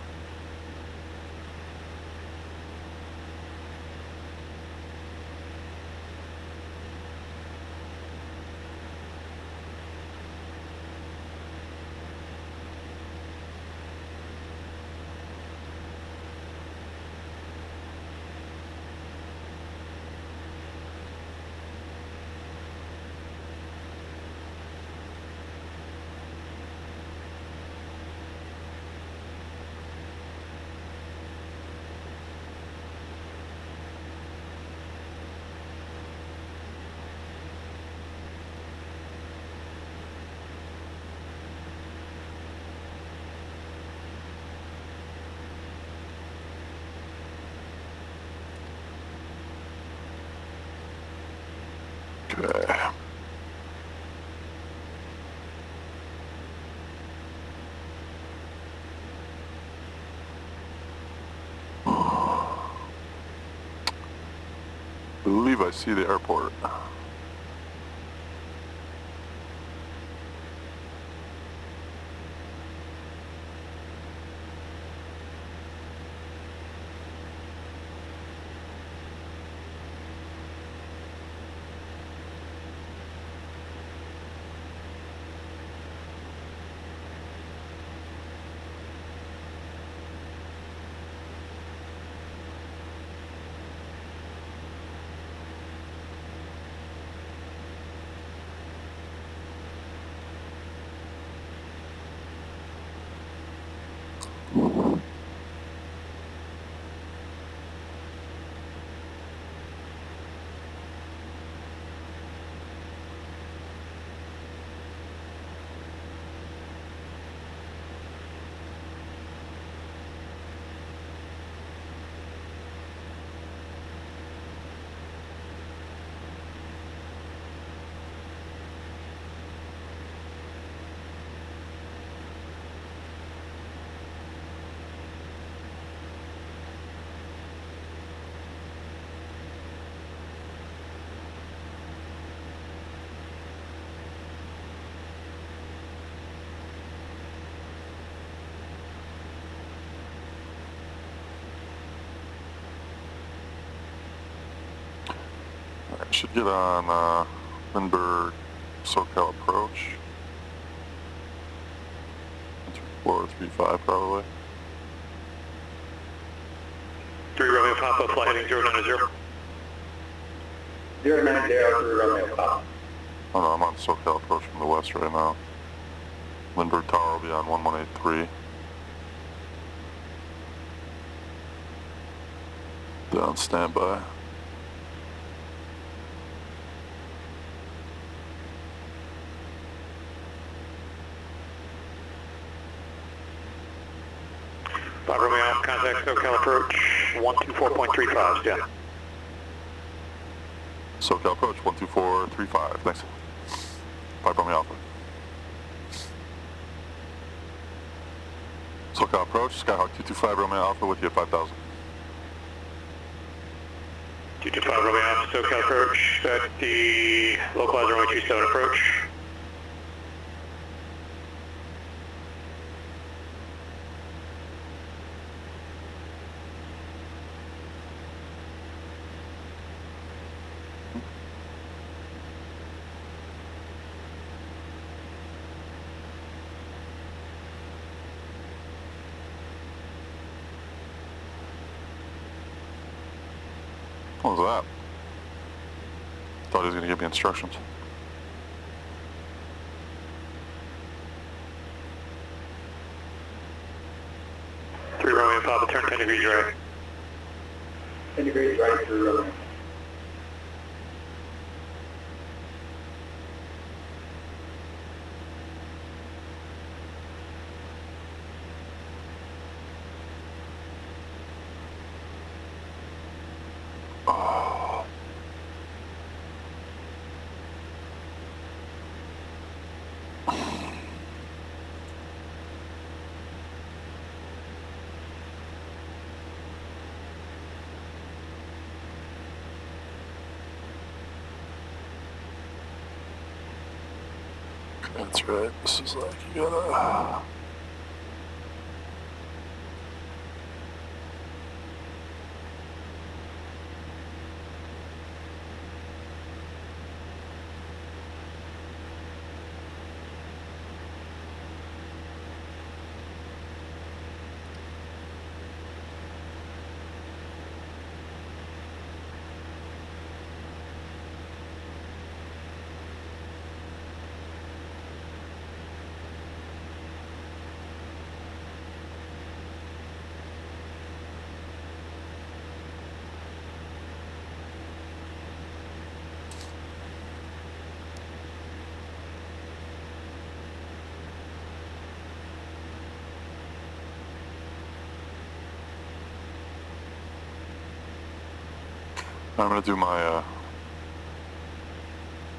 Speaker 1: Okay. I believe I see the airport. should get on Lindbergh SoCal approach. 435 probably.
Speaker 3: 3 Romeo Papa, flight heading 090.
Speaker 4: 090, 3 Romeo Papa.
Speaker 1: Oh no, I'm on SoCal approach from the west right now. Lindbergh Tower will be on 1183. Down standby.
Speaker 3: Romeo, contact SoCal approach 124.35, yeah.
Speaker 1: SoCal approach 12435, thanks. 5 Romeo Alpha. SoCal approach, Skyhawk 225 Romeo Alpha with you at 5,000.
Speaker 3: 225 Romeo Alpha, SoCal approach at the localizer runway 27 approach.
Speaker 1: What was that? Thought he was going to give me instructions.
Speaker 3: Three Romeo Papa, turn 10 degrees right.
Speaker 4: 10 degrees right, 3 Romeo.
Speaker 1: That's right, this is like, you gotta... I'm gonna do my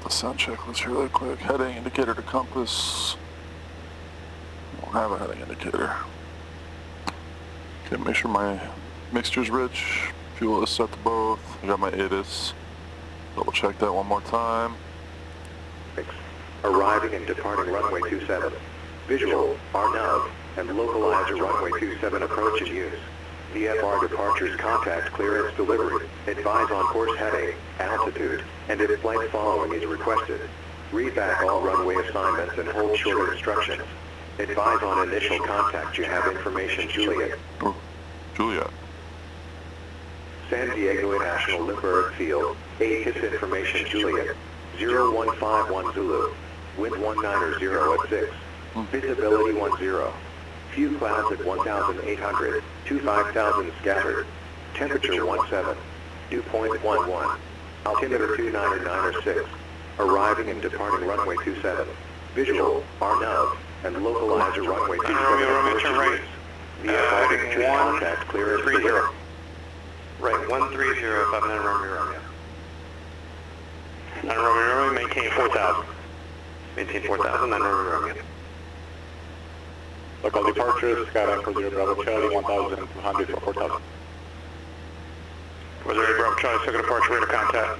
Speaker 1: descent checklist really quick. Heading indicator to compass. I don't have a heading indicator. Okay, make sure my mixture's rich. Fuel is set to both. I got my ATIS. Double check that one more time.
Speaker 6: Arriving and departing runway 27. Visual, RNAV, and localizer runway 27 approach in use. IFR departures contact clearance delivery. Advise on course heading, altitude, and if flight following is requested. Read back all runway assignments and hold short instructions. Advise on initial contact. You have information, Juliet.
Speaker 1: Oh, Juliet.
Speaker 6: San Diego International Lindbergh Field, ATIS information, Juliet. 0151 Zulu. Wind 190 at 6. Visibility 10. Few clouds at 1,800, 25,000 scattered. Temperature 17. Dew point 11. Altimeter 299 Arriving and departing runway 27. Visual, RNAV, and localizer runway 27.
Speaker 3: Romeo, turn right.
Speaker 6: VFR departure contact clearance delivery.
Speaker 3: Right, 130, 59 Romeo. 9 Romeo, maintain 4,000. Maintain 4,000, 9 Romeo.
Speaker 4: Local departures, Skyline 40 Bravo Charlie, 1,200 for 4,000.
Speaker 3: Was there a Bravo Charlie, second departure, radar contact?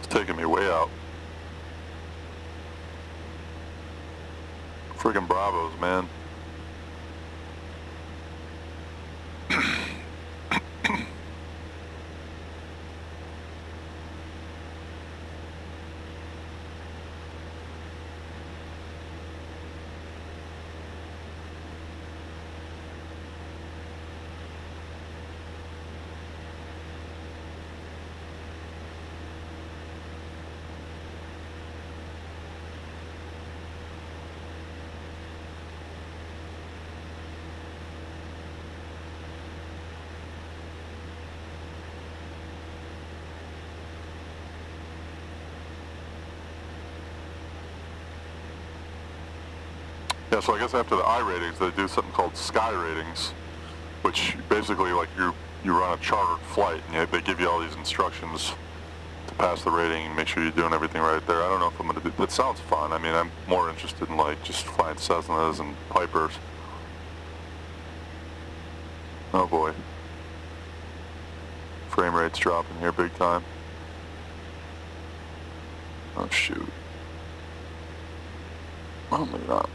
Speaker 1: It's taking me way out. Friggin' Bravos, man. Yeah, so I guess after the I ratings, they do something called sky ratings, which basically like you run a chartered flight, and they give you all these instructions to pass the rating and make sure you're doing everything right there. I don't know if I'm going to do that. Sounds fun. I mean, I'm more interested in like just flying Cessnas and Pipers. Oh boy. Frame rate's dropping here big time. Oh shoot. Oh my god.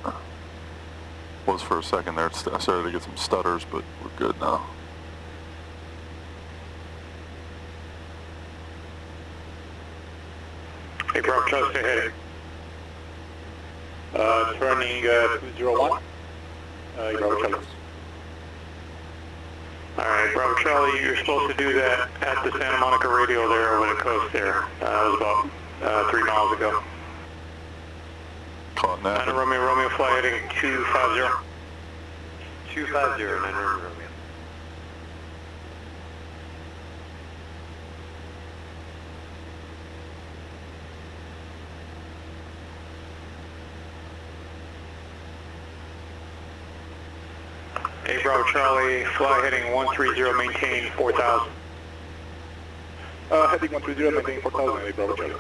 Speaker 1: Was for a second there. I started to get some stutters, but we're good now.
Speaker 3: Hey, Bravo Charlie, stay heading. Turning 201. Bravo Charlie. Alright, Bravo Charlie, you're supposed to do that at the Santa Monica radio there over the coast there. That was about 3 miles ago.
Speaker 1: Caught that.
Speaker 3: Romeo, fly heading 250. 250, Romeo. Hey, Bravo Charlie, fly heading 130, maintain 4,000.
Speaker 7: Heading 130, maintain 4,000, hey, Bravo Charlie.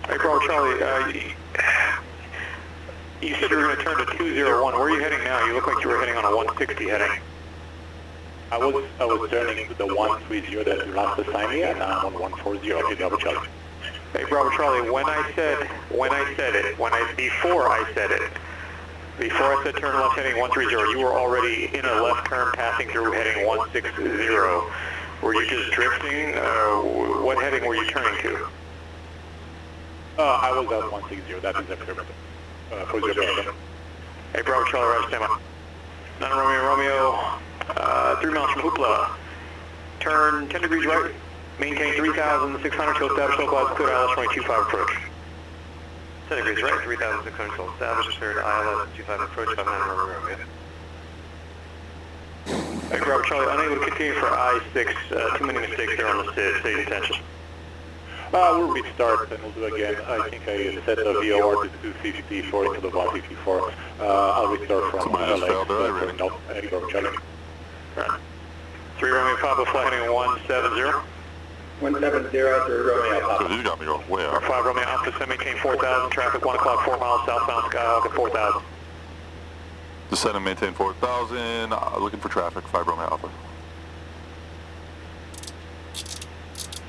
Speaker 3: Hey, Bravo Charlie, you said you were going to turn to 201. Where are you heading now? You look like you were heading on a 160 heading.
Speaker 7: I was turning to the 130 that you last assigned me, and now I'm on 140, hey, Bravo Charlie.
Speaker 3: Hey, Bravo Charlie, before I said turn left heading 130, you were already in a left turn passing through heading 160. Were you just drifting? What heading were you turning to?
Speaker 7: I was at 160, that is affirmative. 40.
Speaker 3: Hey, Bravo Charlie, right, stand by. 9 Romeo, 3 miles from Hoopla. Turn 10 degrees right, maintain 3,600 till establish local ILS, clear ILS 225 approach. 10 degrees right, 3,600 till establish, cleared ILS 25 approach, 500 Romeo. Hey, Bravo Charlie, unable to continue for I-6, too many mistakes there on the stage attention.
Speaker 7: We'll restart and we'll do again. I think I set the VOR to 254 into the 154. I'll restart from
Speaker 1: Somebody just failed their rating.
Speaker 7: No, Bravo Charlie.
Speaker 3: Right. 3 Romeo Papa, fly heading 170.
Speaker 4: 170, 3 Romeo
Speaker 1: So
Speaker 4: Papa.
Speaker 1: you got me going way up.
Speaker 3: 5 Romeo Alpha, send maintain 4,000, traffic 1 o'clock, 4 miles southbound Skyhawk at 4,000.
Speaker 1: Descend and maintain 4,000. Looking for traffic, 5 Romeo Alpha.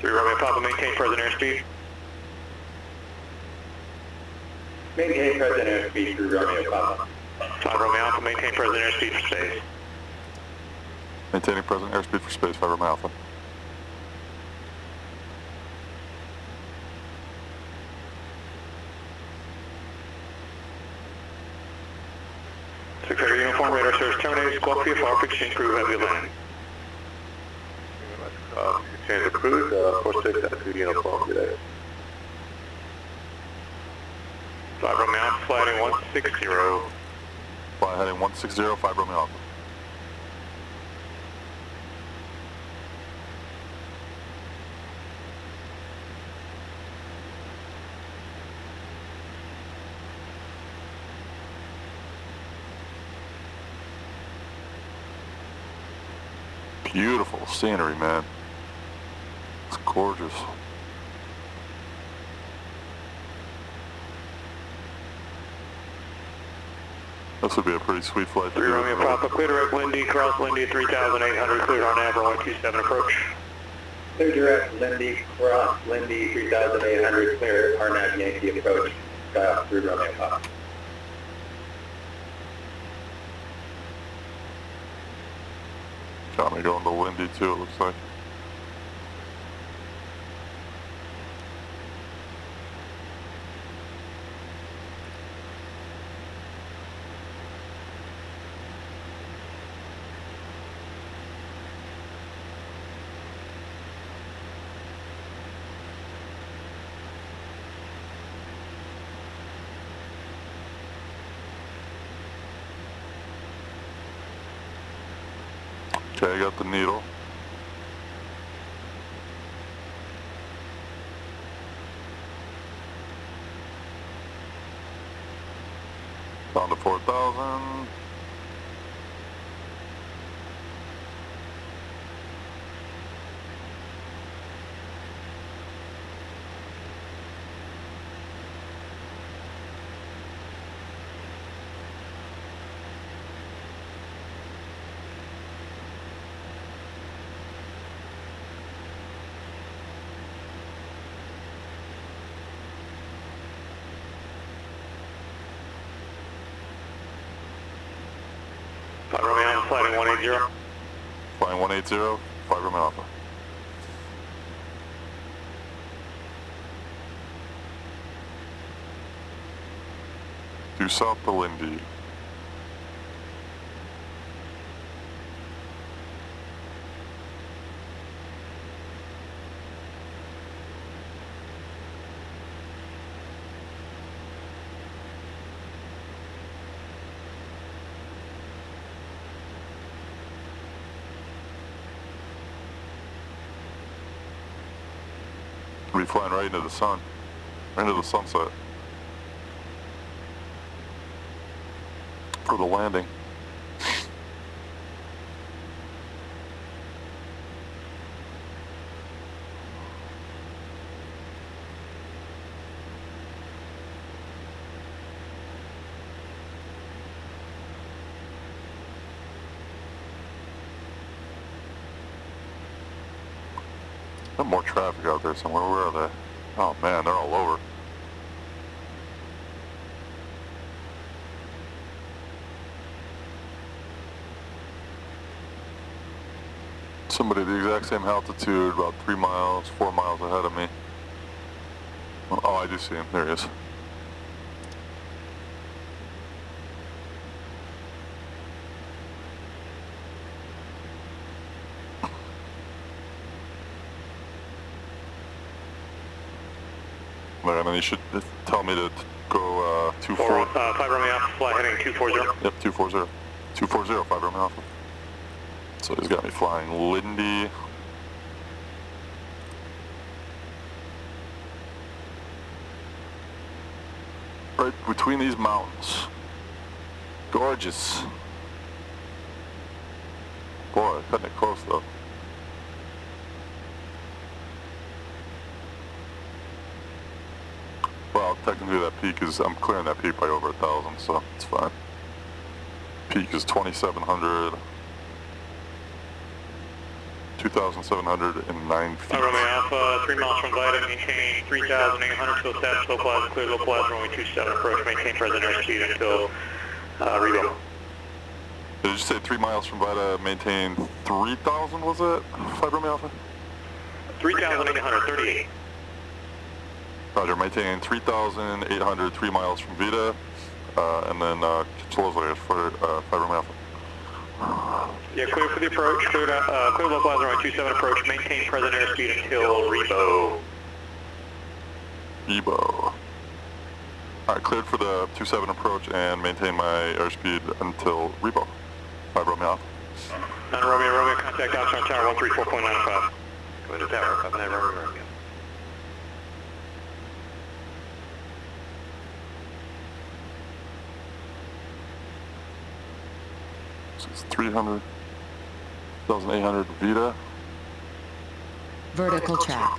Speaker 3: 3 Romeo Papa, maintain present airspeed.
Speaker 4: Maintain present airspeed 3 Romeo Papa.
Speaker 3: 5 Romeo Alpha, maintain present airspeed for space.
Speaker 1: Maintaining present airspeed for space, 5 Romeo Alpha.
Speaker 3: Secretary Uniform Radar Service terminated, squawk VFR, exchange crew, heavy landing.
Speaker 6: Exchange approved, 46 at 2 uniform today.
Speaker 3: 5 Romeo Alpha, fly heading 160.
Speaker 1: Fly heading 160, 5 Romeo Alpha. Beautiful scenery, man. It's gorgeous. This would be a pretty sweet flight to
Speaker 3: 3
Speaker 1: do.
Speaker 3: Romeo Papa, clear direct Lindy, cross Lindy at 3,800, clear on Avro 127 approach.
Speaker 4: Clear direct Lindy, cross Lindy 3,800, clear RNAV Yankee approach. Skyhawk 3 Romeo Papa.
Speaker 1: Got me going to Lindy too, it looks like. Okay, I got the needle. Down to 4,000.
Speaker 3: Romeo, flighting 180.
Speaker 1: Flying 180, 5 Romeo Alpha. Due south to Lindy. We'll be flying right into the sun, right into the sunset for the landing. There's more traffic out there somewhere. Where are they? Oh man, they're all over. Somebody at the exact same altitude, about 3 miles, 4 miles ahead of me. Oh, I do see him. There he is. And then he should tell me to go 24.
Speaker 3: 5 Romeo Alpha, fly heading 240.
Speaker 1: Yep, 240. 240, 5 Romeo Alpha. So he's got me flying Lindy. Right between these mountains. Gorgeous. Boy, cutting it close though. Well, technically that peak is, I'm clearing that peak by over 1,000, so it's fine. Peak is 2,700, 2,709 feet.
Speaker 3: Romeo Alpha, 3 miles from Vita, maintain 3,800 till status low plaza, clear low plaza, runway 27 approach, maintain present airspeed until Rebo.
Speaker 1: Did you say 3 miles from Vita, maintain 3,000, was it? 5 Romeo Alpha?
Speaker 3: 3,838.
Speaker 1: Roger, maintaining 3,800, 3 miles from Vita, and then slows later for 5 Romeo Alpha.
Speaker 3: Yeah, clear for the approach, clear low plaza, runway 27 approach, maintain present airspeed until Rebo.
Speaker 1: Rebo. Alright, cleared for the 27 approach and maintain my airspeed until Rebo. 5 Romeo Alpha.
Speaker 3: 9 Romeo, contact option on tower 134.95.
Speaker 6: Go to tower, 59 Romeo.
Speaker 1: So it's 300, 1,800 Vita.
Speaker 2: Vertical track.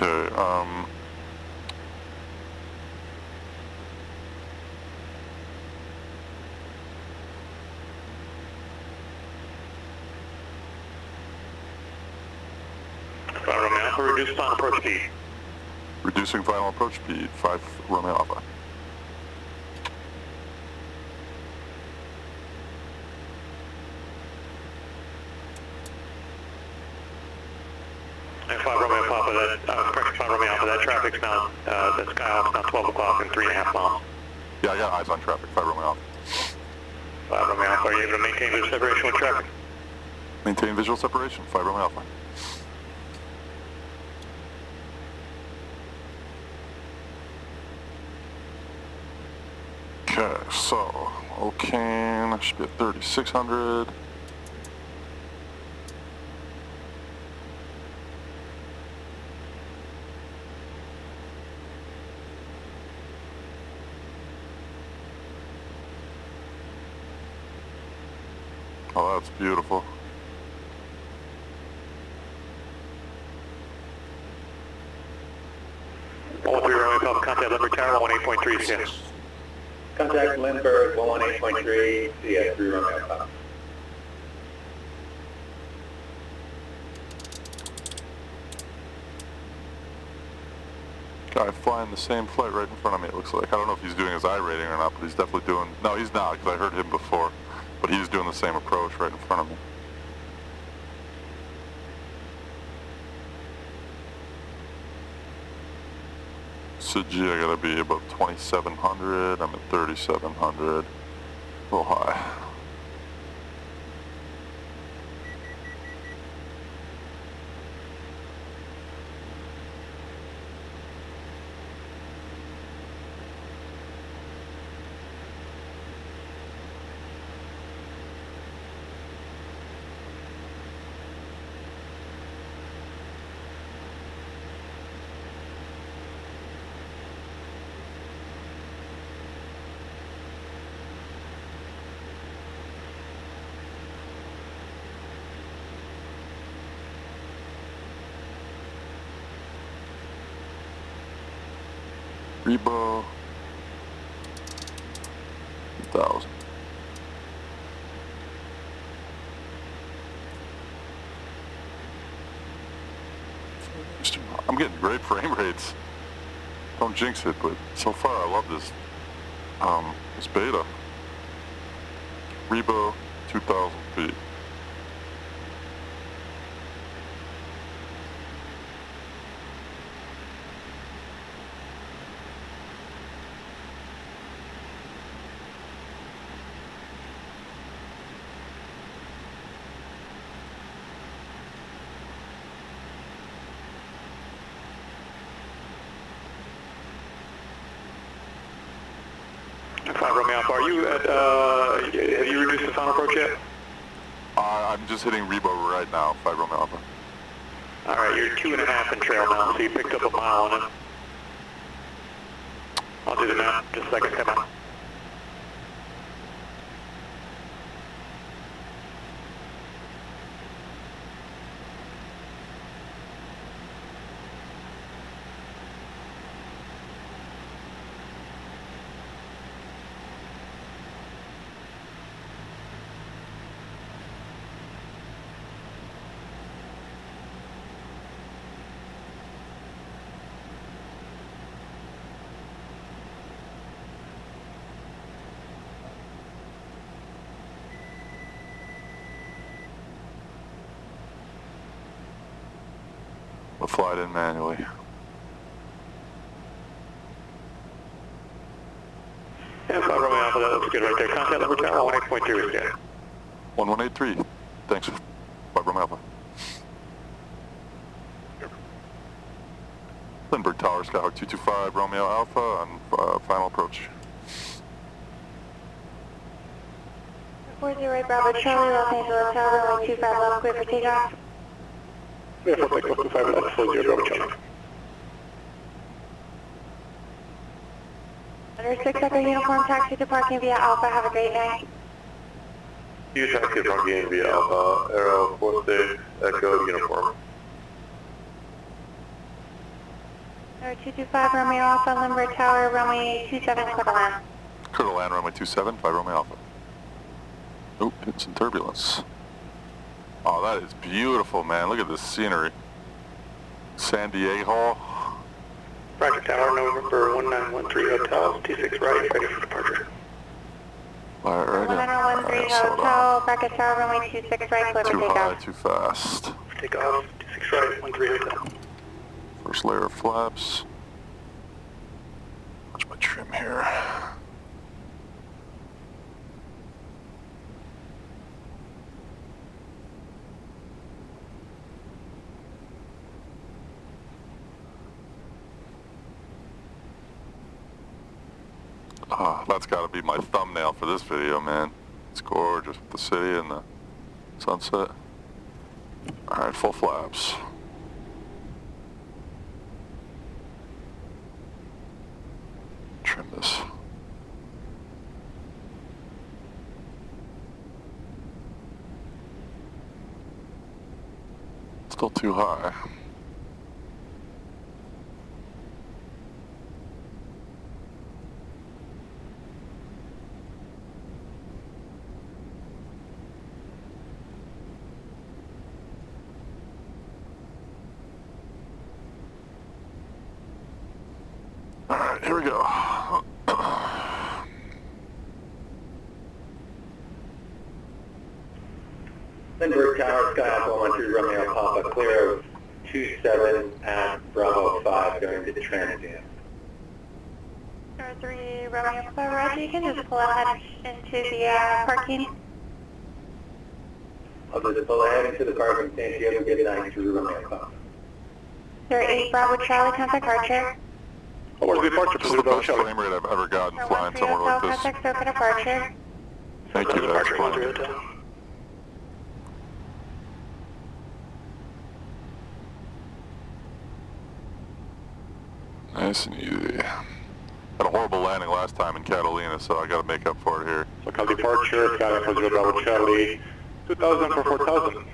Speaker 1: Okay,
Speaker 3: Romeo Alpha, reduce final approach speed.
Speaker 1: reducing final approach speed, 5 Romeo Alpha.
Speaker 3: And 5 Romeo Alpha, correction, 5 Romeo Alpha, that traffic's now, that Skyhawk's now 12 o'clock and 3.5 miles.
Speaker 1: Yeah, I got eyes on traffic, 5 Romeo Alpha.
Speaker 3: 5 Romeo Alpha, are you able to maintain visual separation with traffic?
Speaker 1: Maintain visual separation, 5 Romeo Alpha. Okay, so, Ocane should be at 3,600. Oh, that's beautiful.
Speaker 3: Contact Lindbergh Tower, 118.3.
Speaker 4: Contact Lindbergh 118.3, CS 3 Romeo Alpha.
Speaker 1: Guy flying the same flight right in front of me, it looks like. I don't know if he's doing his I rating or not, but he's definitely doing... No, he's not, because I heard him before. But he's doing the same approach right in front of me. So G, I gotta be about 2,700. I'm at 3,700. A little high. Rebo 1,000. I'm getting great frame rates. Don't jinx it, but so far I love this. This beta. Rebo 2,000 feet.
Speaker 3: Are you at, have you reduced the final approach yet?
Speaker 1: I'm just hitting Rebo right now, 5 Romeo Alpha.
Speaker 3: Alright, you're 2.5 in trail now, so you picked up a mile on it. I'll do the math, just a second, come on.
Speaker 1: We'll fly it in manually.
Speaker 3: Yeah, 5 Romeo Alpha, that looks good right there. Contact Lindbergh Tower, 18.2 is good.
Speaker 1: 1183. Thanks, 5 Romeo Alpha. Lindbergh Tower, Skyhawk 225, Romeo Alpha, on final approach.
Speaker 5: 48 Bravo Charlie, Los Angeles Tower, runway 25 left, clear for takeoff.
Speaker 3: Yeah, 4.25 left, 40 Bravo Charlie.
Speaker 5: Under 6 Echo Uniform, taxi to parking via Alpha, have a great night.
Speaker 3: You taxi from game via Alpha, Aero 46 Echo Uniform.
Speaker 5: 225 Romeo Alpha, Limber Tower, runway 27, clear to land.
Speaker 1: Clear to land, runway 27, 5 Romeo Alpha. Oh, hitting some turbulence. Oh, that is beautiful, man. Look at this scenery. San Diego.
Speaker 3: Roger Tower, November 1913 Hotel, 26 right, ready for departure.
Speaker 1: Alright, right in.
Speaker 5: 1913 Hotel, bracket Tower, runway 26 right, clear for
Speaker 1: Too
Speaker 5: takeoff.
Speaker 1: high, too fast.
Speaker 3: Takeoff, 26 right, 13 Hotel.
Speaker 1: First layer of flaps. Watch my trim here. That's got to be my thumbnail for this video, man. It's gorgeous with the city and the sunset. Alright, full flaps. Trim this. Still too high. Alright, here we go.
Speaker 4: Lindbergh Tower, Sky Alpha 13 Romeo Papa, clear of 27 at Bravo 5 going to transient.
Speaker 5: 3 Romeo Papa, Roger, you can just pull ahead into the parking.
Speaker 4: I'll just pull ahead into the parking stand. You have a good night to Romeo Papa.
Speaker 5: 8 Bravo Charlie, contact Archer.
Speaker 7: What was the departure
Speaker 1: This is the best frame rate I've ever gotten flying somewhere like this.
Speaker 5: Contact Soka departure.
Speaker 1: Thank you, that's fine. Nice and easy. Had a horrible landing last time in Catalina, so I gotta make up for it here.
Speaker 7: Local departure, Sky Alpha 0 Bravo Charlie, 2000 for 4000.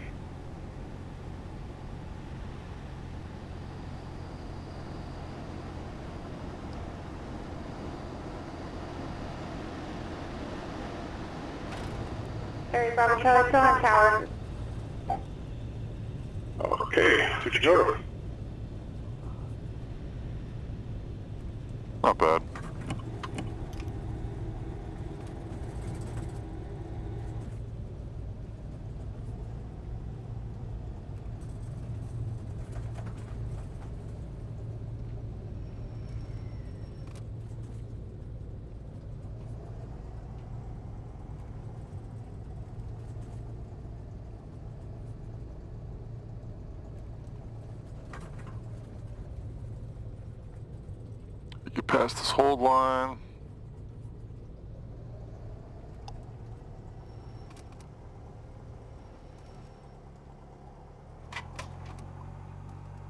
Speaker 5: Bravo Charlie, still on tower.
Speaker 7: Okay, switching over.
Speaker 1: Not bad. Get past this hold line.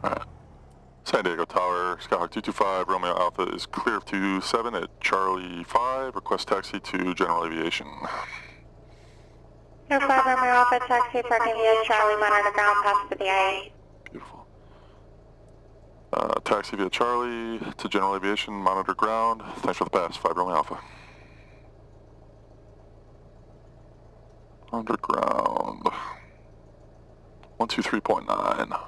Speaker 1: Alright. San Diego Tower, Skyhawk 225, Romeo Alpha is clear of 27 at Charlie 5. Request taxi to General Aviation.
Speaker 5: 5 Romeo Alpha, taxi parking via Charlie, monitor ground, pass to the I-8.
Speaker 1: Beautiful. Taxi via Charlie to General Aviation, monitor ground. Thanks for the pass, 5 Romeo Alpha. Underground. 123.9.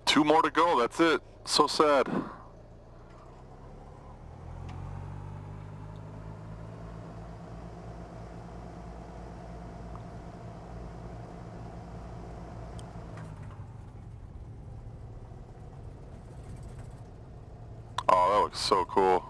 Speaker 1: Two more to go, that's it. So sad. Oh, that looks so cool.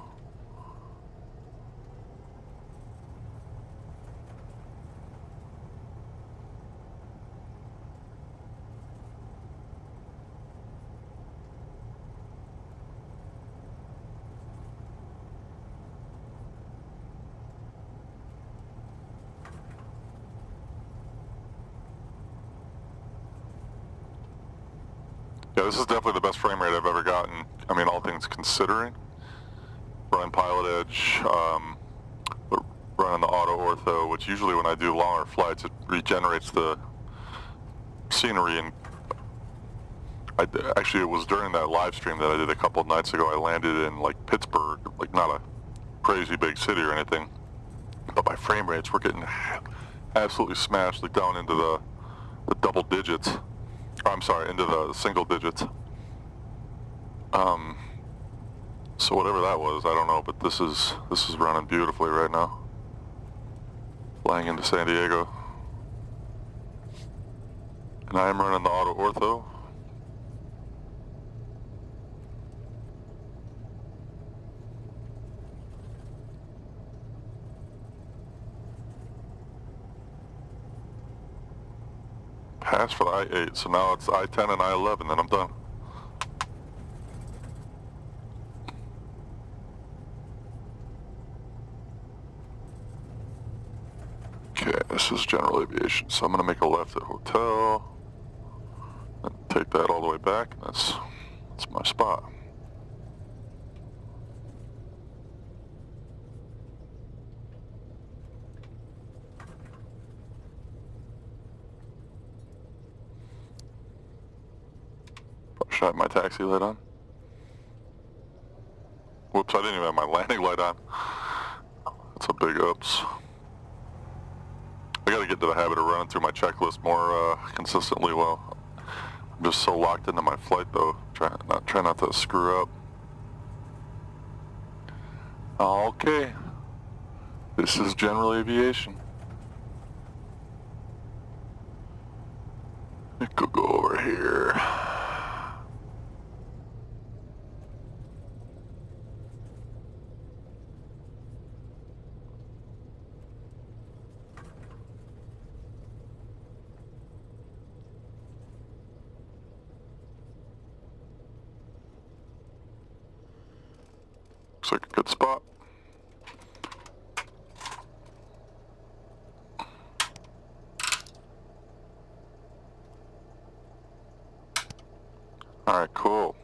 Speaker 1: Yeah, this is definitely the best frame rate I've ever gotten. I mean, all things considering. Running pilot edge, running the auto ortho, which usually when I do longer flights, it regenerates the scenery. And actually, it was during that live stream that I did a couple of nights ago. I landed in like Pittsburgh, like not a crazy big city or anything, but my frame rates were getting absolutely smashed, like down into the double digits. Or, I'm sorry, into the single digits. So whatever that was, I don't know, but this is running beautifully right now. Flying into San Diego. And I am running the auto ortho. Pass for the I-8, so now it's I-10 and I-11, then I'm done. Okay, this is general aviation, so I'm going to make a left at hotel, and take that all the way back, and that's my spot. Should I have my taxi light on? Whoops, I didn't even have my landing light on. That's a big oops. I gotta get into the habit of running through my checklist more consistently. Well, I'm just so locked into my flight though. Try not to screw up. Okay. This is general aviation. I could go over here. Looks like a good spot. Alright, cool.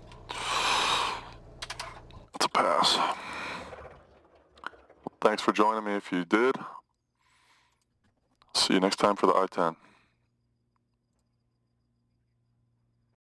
Speaker 1: It's a pass. Thanks for joining me if you did. See you next time for the I-10.